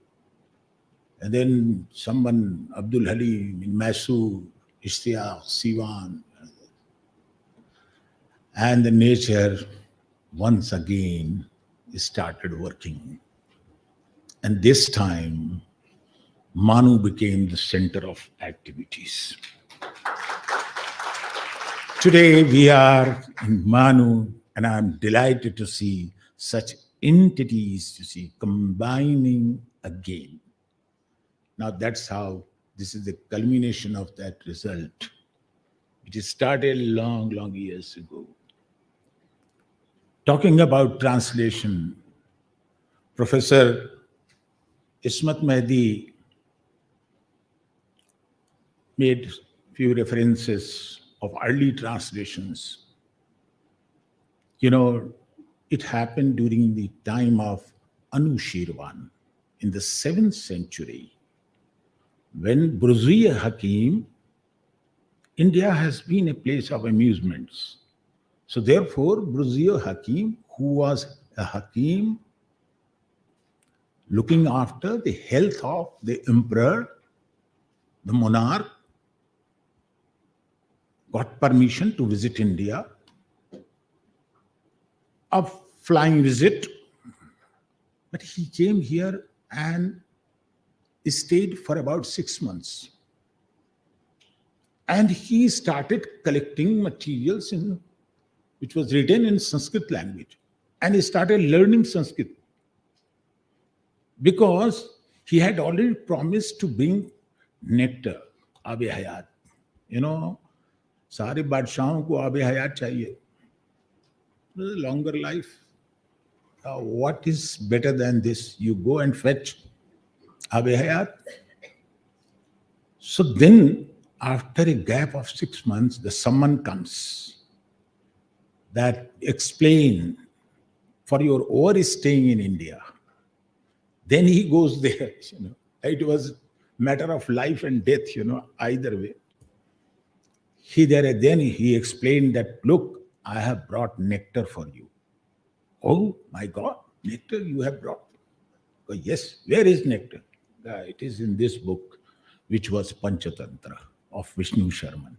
and then someone, Abdul Halim in Mysore, Ishtiaq, Siwan. And the nature once again started working. And this time, MANUU became the center of activities. Today we are in MANUU, and I'm delighted to see such entities, combining again. Now that's how, this is the culmination of that result. It started long, long years ago. Talking about translation, Professor Ismat Mehdi made few references of early translations. You know, it happened during the time of Anushirwan in the 7th century, when bourgeois Hakim, India has been a place of amusements. So therefore, bourgeois Hakim, who was a Hakim looking after the health of the emperor, the monarch, got permission to visit India, a flying visit, but he came here and stayed for about 6 months. And he started collecting materials which was written in Sanskrit language. And he started learning Sanskrit because he had already promised to bring nectar, Abe Hayat. You know, सारे बादशाहों को आबे हयात चाहिए, longer life. What is better than this? You go and fetch Abe Hayat. So then, after a gap of 6 months, the summon comes that explain for your overstaying in India. Then he goes there. It was matter of life and death. Either way. Then he explained that, look, I have brought nectar for you. Oh my God, nectar you have brought? Oh, yes, where is nectar? It is in this book, which was Panchatantra of Vishnu Sharman.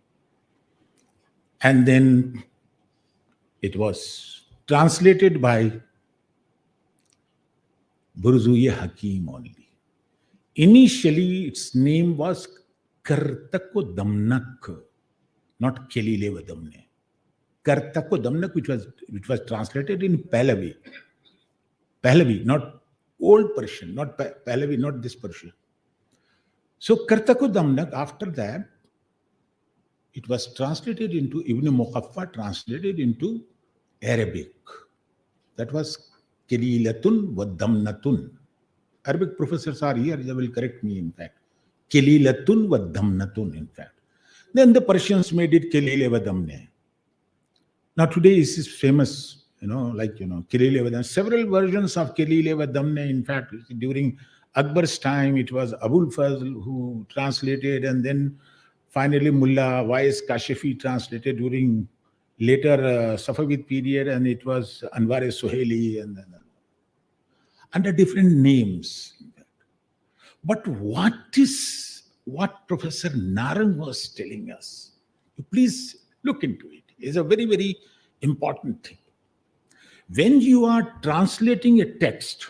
And then it was translated by bourgeois Hakim only. Initially, its name was Kartako Damnak, not Kelile Vadamne. Kartako Damnak, which was translated in Pahlavi. Pahlavi, not Old Persian, not Pahlavi, not this Persian. So Kartako Damnak, after that, it was translated into, Ibn Muqaffa translated into Arabic. That was Kelilatun wa Damnatun. Arabic professors are here, they will correct me in fact. Kelilatun wa Damnatun, in fact. Then the Persians made it Kelile wa Damne. Now today this is famous, Kelile wa Damne. Several versions of Kelile wa Damne, in fact, during Akbar's time, it was Abul Fazl who translated, and then finally Mullah Y.S. Kashifi translated during later Safavid period, and it was Anwar-e-Suhaili and under different names. But what Professor Narang was telling us, you please look into it. It's a very, very important thing. When you are translating a text,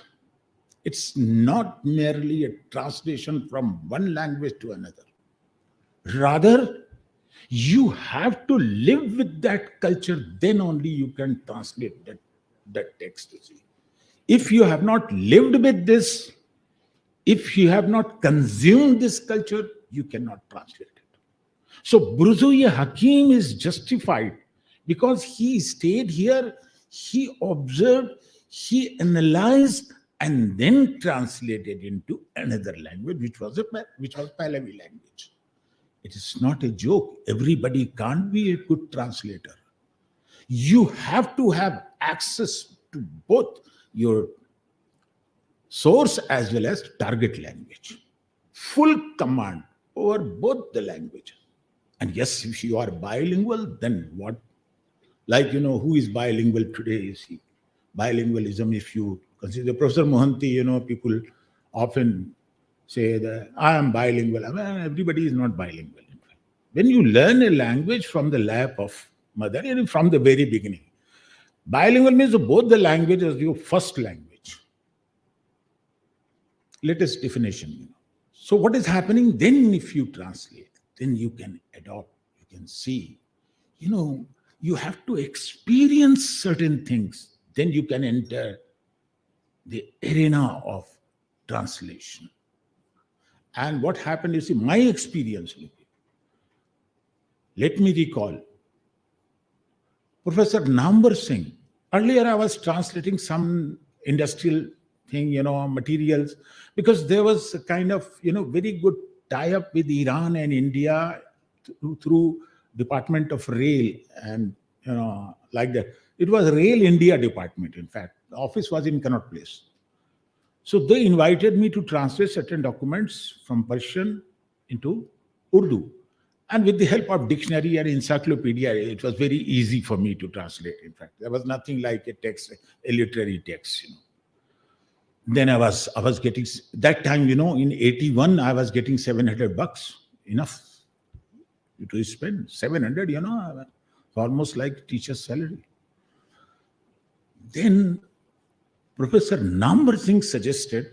it's not merely a translation from one language to another. Rather, you have to live with that culture, then only you can translate that text. You see. If you have not lived with this, if you have not consumed this culture, you cannot translate it. So Burzui Hakim is justified because he stayed here, he observed, he analyzed, and then translated into another language, which was Pahlavi language. It is not a joke. Everybody can't be a good translator. You have to have access to both your source as well as target language. Full command over both the languages. And yes, if you are bilingual, then what? Like, who is bilingual today, you see? Bilingualism, if you consider Professor Mohanty, people often say that I am bilingual. I mean, everybody is not bilingual. In fact, when you learn a language from the lap of mother, from the very beginning, bilingual means both the languages your first language. Latest definition. So what is happening then if you translate? Then you can adopt, you can see. You have to experience certain things. Then you can enter the arena of translation. And what happened, you see, my experience with it. Let me recall. Professor Nambar Singh, earlier I was translating some industrial thing, materials, because there was a kind of, very good tie-up with Iran and India through Department of Rail and, like that. It was Rail India Department, in fact. The office was in Connaught Place. So they invited me to translate certain documents from Persian into Urdu. And with the help of dictionary and encyclopedia, it was very easy for me to translate, in fact. There was nothing like a literary text, Then I was getting, that time, in 81, I was getting $700, enough to spend. 700, almost like teacher's salary. Then Professor Nambar Singh suggested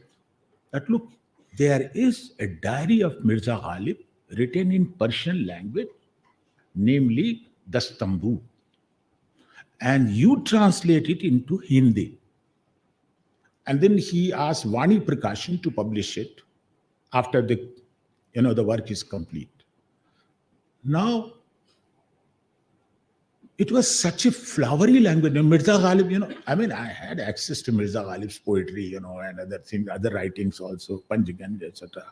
that, look, there is a diary of Mirza Ghalib written in Persian language, namely Dastambu. And you translate it into Hindi. And then he asked Vani Prakashan to publish it after the work is complete. Now, it was such a flowery language. Mirza Ghalib, I had access to Mirza Ghalib's poetry, and other things, other writings also, Panjganj, etc.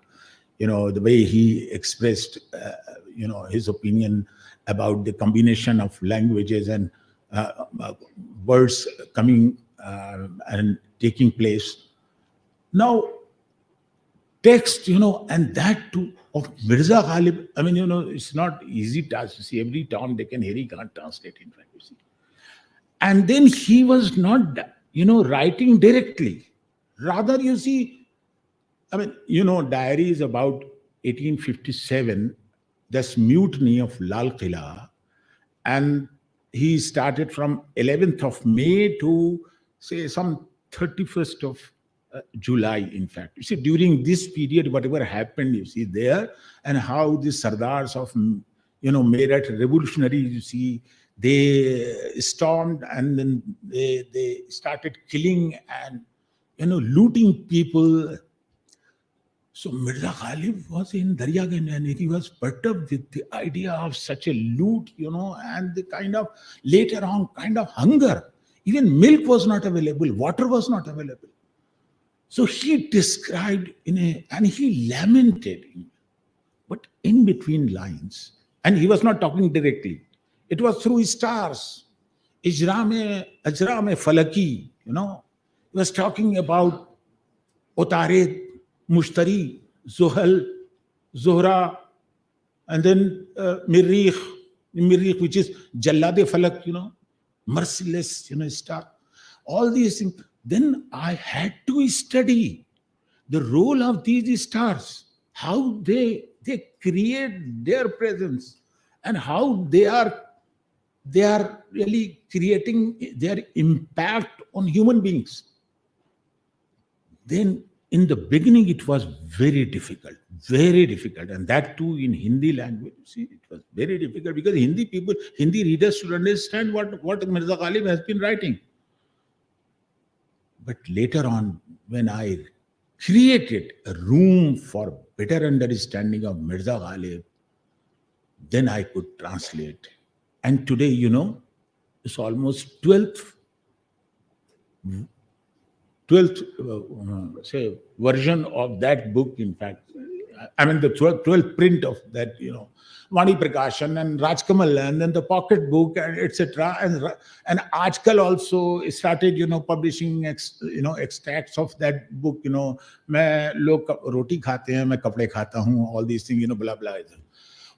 The way he expressed, his opinion about the combination of languages and words coming and taking place. Now, text, and that too of Mirza Ghalib, it's not easy task. You see, every town they can hear, he can't translate, in fact, you see. And then he was not, writing directly. Rather, you see, diary is about 1857, this mutiny of Lal Qila, and he started from 11th of May to, say, some 31st of July, in fact. You see, during this period, whatever happened, you see, there, and how the Sardars of, Meerut revolutionaries, you see, they stormed and then they started killing and, looting people. So Mirza Ghalib was in Daryaganj and he was perturbed with the idea of such a loot, and the kind of, later on, kind of hunger. Even milk was not available, water was not available. So he described and he lamented, but in between lines, and he was not talking directly. It was through stars. Ajra mein falaki, he was talking about Otarid, Mushtari, Zuhal, Zuhra, and then Mirrikh, which is Jallade Falak, merciless, star. All these things. Then I had to study the role of these stars, how they create their presence, and how they are really creating their impact on human beings. Then in the beginning, it was very difficult, and that too in Hindi language. See, it was very difficult because Hindi readers should understand what Mirza Ghalib has been writing. But later on, when I created a room for better understanding of Mirza Ghalib, then I could translate. And today, it's almost 12th version of that book. In fact, I mean the 12th print of that, Vani Prakashan and Rajkamal, and then the pocket book, and etc. And Ajkal also started, publishing, extracts of that book. मैं लोग रोटी खाते हैं, मैं कपड़े खाता हूँ, all these things, blah blah.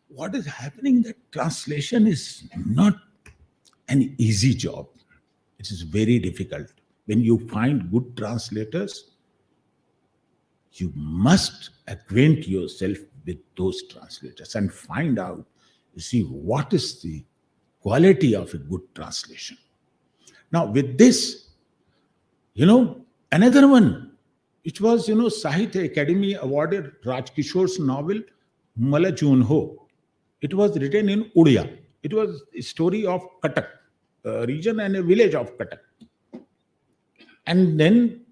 What is happening? That translation is not an easy job. It is very difficult. When you find good translators, you must acquaint yourself with those translators and find out, what is the quality of a good translation. Now, with this, another one, which was, Sahitya Academy awarded Rajkishore's novel, Malajun Ho. It was written in Odia. It was a story of Cuttack region and a village of Cuttack. And then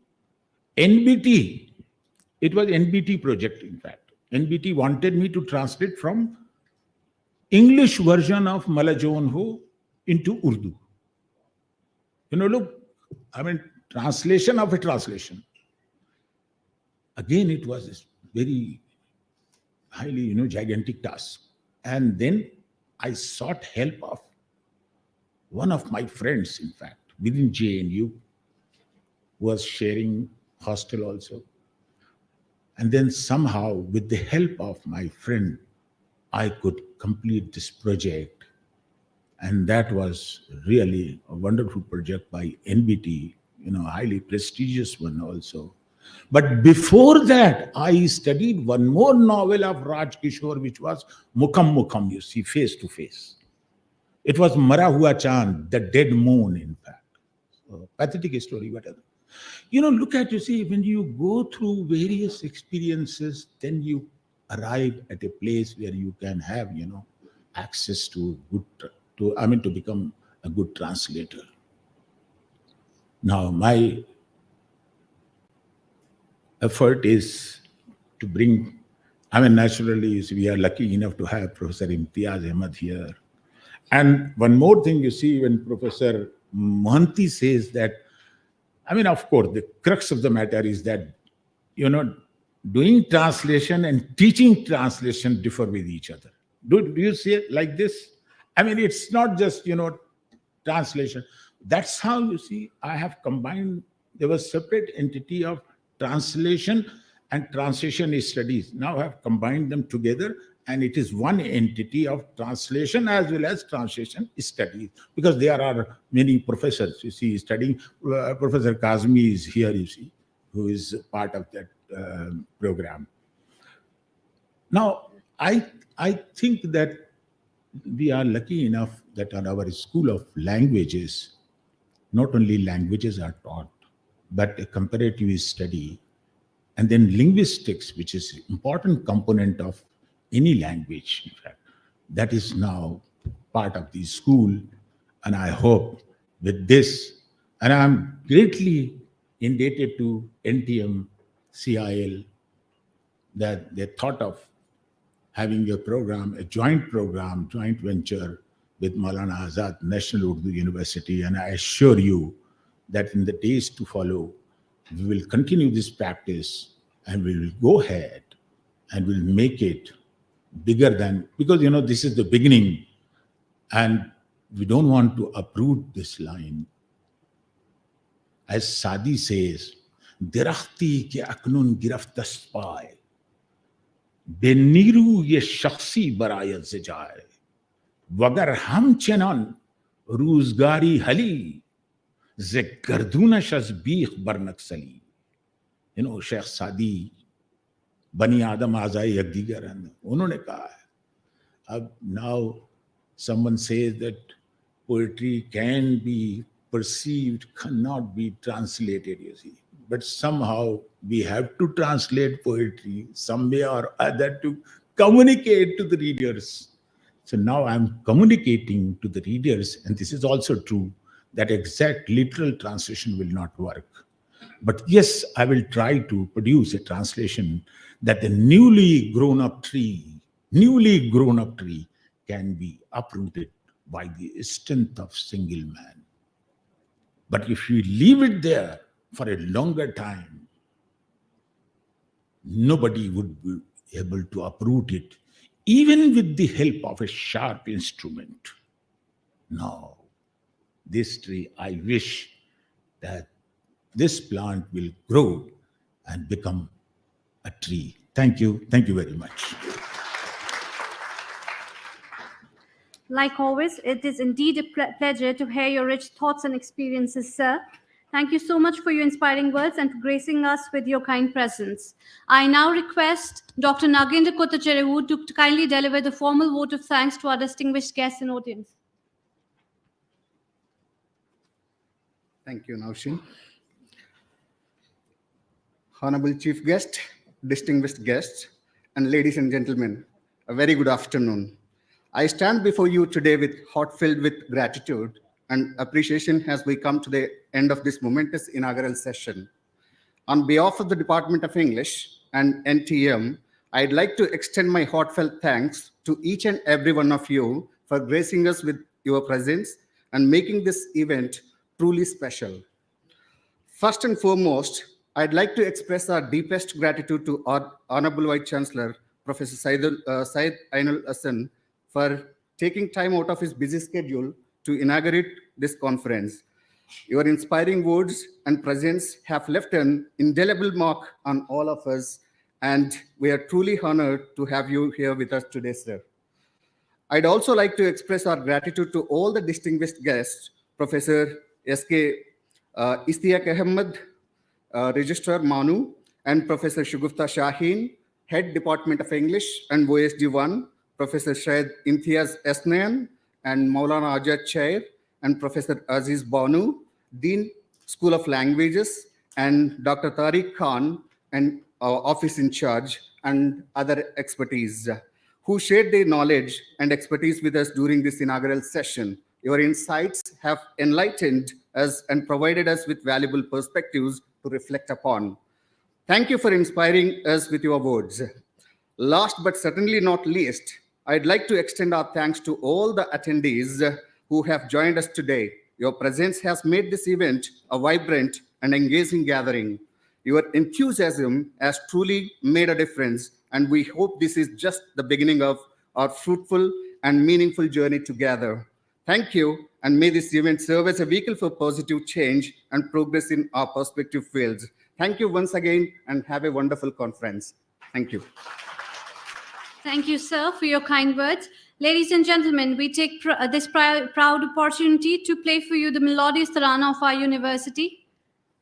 NBT, it was NBT project, in fact. NBT wanted me to translate from English version of Malajon Ho into Urdu. Look, translation of a translation. Again, it was a very highly, gigantic task. And then I sought help of one of my friends, in fact, within JNU, was sharing hostel also. And then somehow, with the help of my friend, I could complete this project. And that was really a wonderful project by NBT, highly prestigious one also. But before that, I studied one more novel of Raj Kishore, which was Mukham Mukham, face to face. It was Mara Hua Chand, the dead moon, in fact. So, pathetic story, whatever. Look at, when you go through various experiences, then you arrive at a place where you can have, access to to become a good translator. Now, my effort is to bring, naturally, we are lucky enough to have Professor Imtiaz Ahmed here. And one more thing, when Professor Mohanty says that, of course, the crux of the matter is that, doing translation and teaching translation differ with each other. Do you see it like this? It's not just, translation. That's how, I have combined, there was separate entity of translation and translation studies. Now I have combined them together, and it is one entity of translation as well as translation studies, because there are many professors, studying. Professor Kazmi is here, who is part of that program. Now, I think that we are lucky enough that on our School of Languages, not only languages are taught, but a comparative study, and then linguistics, which is an important component of any language, in fact, that is now part of the school. And I hope with this, and I'm greatly indebted to NTM, CIL, that they thought of having a program, a joint venture with Maulana Azad National Urdu University. And I assure you that in the days to follow, we will continue this practice, and we will go ahead and we'll make it bigger than, because this is the beginning, and we don't want to uproot this line. As Sadi says, "Dirakhti ke aknun giraftas paaye, beniru ye shakhsi barayat se jaye, wagar ham chenan ruzgari hali, ze gardunash az bikh barnak sali." Sheikh सादी बनी आदम आजाए यकदीगर, उन्होंने कहा है. अब now someone says that poetry can be perceived, cannot be translated, you see. But somehow we have to translate poetry some way or other to communicate to the readers. So now I'm communicating to the readers, and this is also true, that exact literal translation will not work. But yes, I will try to produce a translation that the newly grown up tree can be uprooted by the strength of single man. But if we leave it there for a longer time, nobody would be able to uproot it, even with the help of a sharp instrument. Now, this tree, I wish that this plant will grow and become a tree. Thank you. Thank you very much. Like always, it is indeed a pleasure to hear your rich thoughts and experiences, sir. Thank you so much for your inspiring words and for gracing us with your kind presence. I now request Dr. Nagendra Kottacherewu to kindly deliver the formal vote of thanks to our distinguished guests and audience. Thank you, Naushin. Honorable Chief Guest, distinguished guests, and ladies and gentlemen, a very good afternoon. I stand before you today with heart filled with gratitude and appreciation as we come to the end of this momentous inaugural session. On behalf of the Department of English and NTM, I'd like to extend my heartfelt thanks to each and every one of you for gracing us with your presence and making this event truly special. First and foremost, I'd like to express our deepest gratitude to our Honorable Vice Chancellor, Professor Syed Ainul Hasan, for taking time out of his busy schedule to inaugurate this conference. Your inspiring words and presence have left an indelible mark on all of us, and we are truly honored to have you here with us today, sir. I'd also like to express our gratitude to all the distinguished guests, Professor S.K. Istiaq Ahmed, Registrar MANUU, and Professor Shugufta Shaheen, Head Department of English and OSD 1, Professor Syed Imtiaz Esnayan and Maulana Ajad Chair, and Professor Aziz Banu, Dean, School of Languages, and Dr. Tariq Khan, and Office in Charge, and other expertise who shared their knowledge and expertise with us during this inaugural session. Your insights have enlightened us and provided us with valuable perspectives to reflect upon. Thank you for inspiring us with your words. Last but certainly not least, I'd like to extend our thanks to all the attendees who have joined us today. Your presence has made this event a vibrant and engaging gathering. Your enthusiasm has truly made a difference, and we hope this is just the beginning of our fruitful and meaningful journey together. Thank you, and may this event serve as a vehicle for positive change and progress in our perspective fields. Thank you once again, and have a wonderful conference. Thank you. Thank you, sir, for your kind words. Ladies and gentlemen, we take this proud opportunity to play for you the melodious tarana of our university.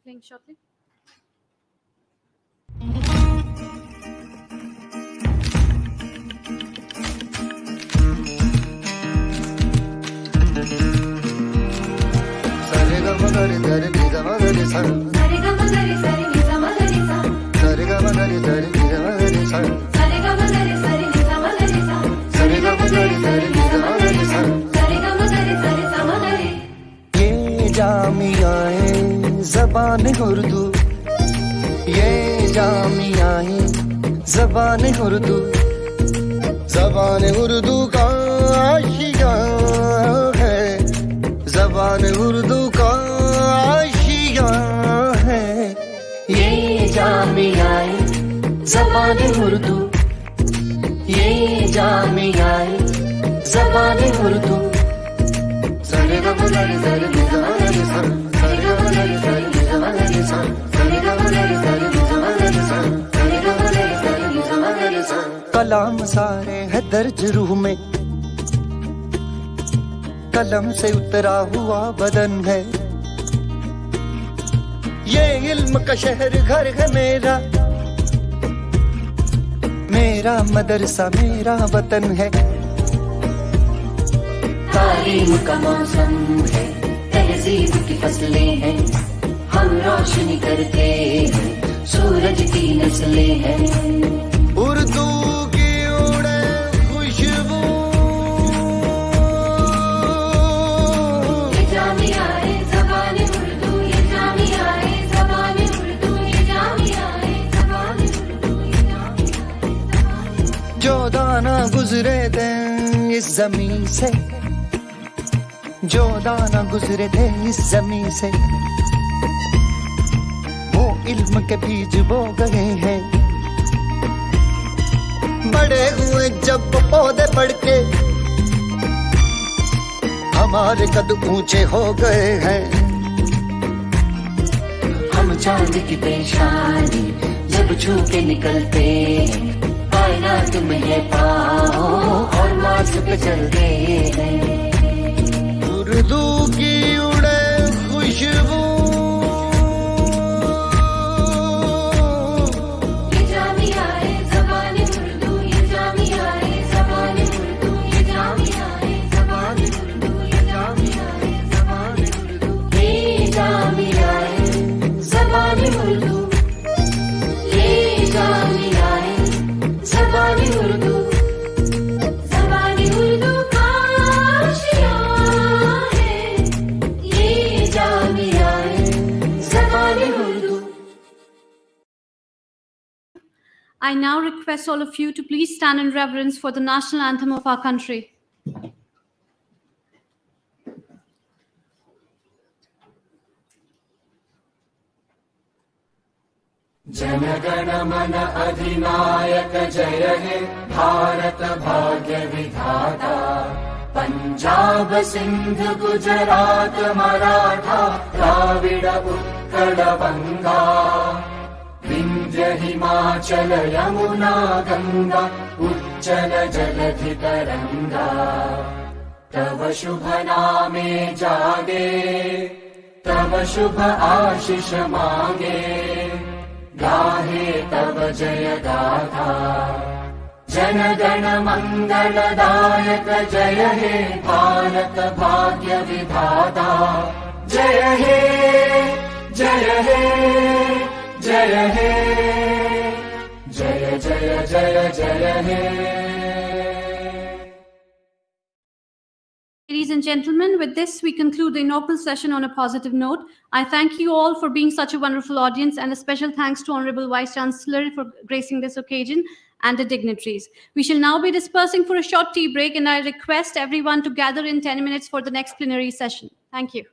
Playing shortly. ये जामियाए ज़बान उर्दू, ये जामियाए ज़बान उर्दू, ज़बान उर्दू का आशिया है, ज़बान उर्दू का आशिया है। ये जामियाए ज़बान उर्दू, ये जामियाए ज़बान उर्दू। कलाम सारे है दर्ज रूह में, कलम से उतरा हुआ बदन है। ये इल्म का शहर घर है मेरा, मेरा मदरसा मेरा वतन है। तालीम का मौसम है, तहजीब की फसलें हैं, हम रोशनी करते हैं, सूरज की नस्लें हैं। उर्दू की उड़े खुशबू, ये जामिया है ज़बान उर्दू, ये जामिया है ज़बान उर्दू, ये जामिया है ज़बान उर्दू, ये जामिया है ज़बान उर्दू। जो दाना गुजरे थे इस जमीन से, जो दाना गुजरे थे इस जमीन से, वो इल्म के बीज बो गए हैं। बड़े हुए जब पौधे बढ़ के, हमारे कद ऊंचे हो गए हैं। हम चांद की पेशानी जब छू के निकलते हैं, कायनात में है पाँव और मार्स पे चलते हैं। उर्दू की उड़े खुशबू, ये जामिया है ज़बान उर्दू, ये जामिया है ज़बान उर्दू, ये जामिया है ज़बान उर्दू, ये जामिया है ज़बान उर्दू, ये जामिया है ज़बान उर्दू, ये जामिया है ज़बान उर्दू, ज़बान उर्दू का आशियाँ है, ये जामिया है ज़बान Urdu. I now request all of you to please stand in reverence for the national anthem of our country. जनगण मन अधिनायक जय हे भारत भाग्य विधाता, पंजाब सिंध गुजरात मराठा द्राविड उत्कल बंगा, विंध्य हिमाचल यमुना गंगा उज्जल जलधि तरंगा। तव शुभ नामे जागे, तव शुभ आशीष मांगे, गाहे तव जय गाथा। जनगण मंगलदायक जय हे भारत भाग्य विधाता, जय हे जय हे जय हे जय जय जय जय हे। Ladies and gentlemen, with this, we conclude the inaugural session on a positive note. I thank you all for being such a wonderful audience, and a special thanks to Honorable Vice Chancellor for gracing this occasion and the dignitaries. We shall now be dispersing for a short tea break, and I request everyone to gather in 10 minutes for the next plenary session. Thank you.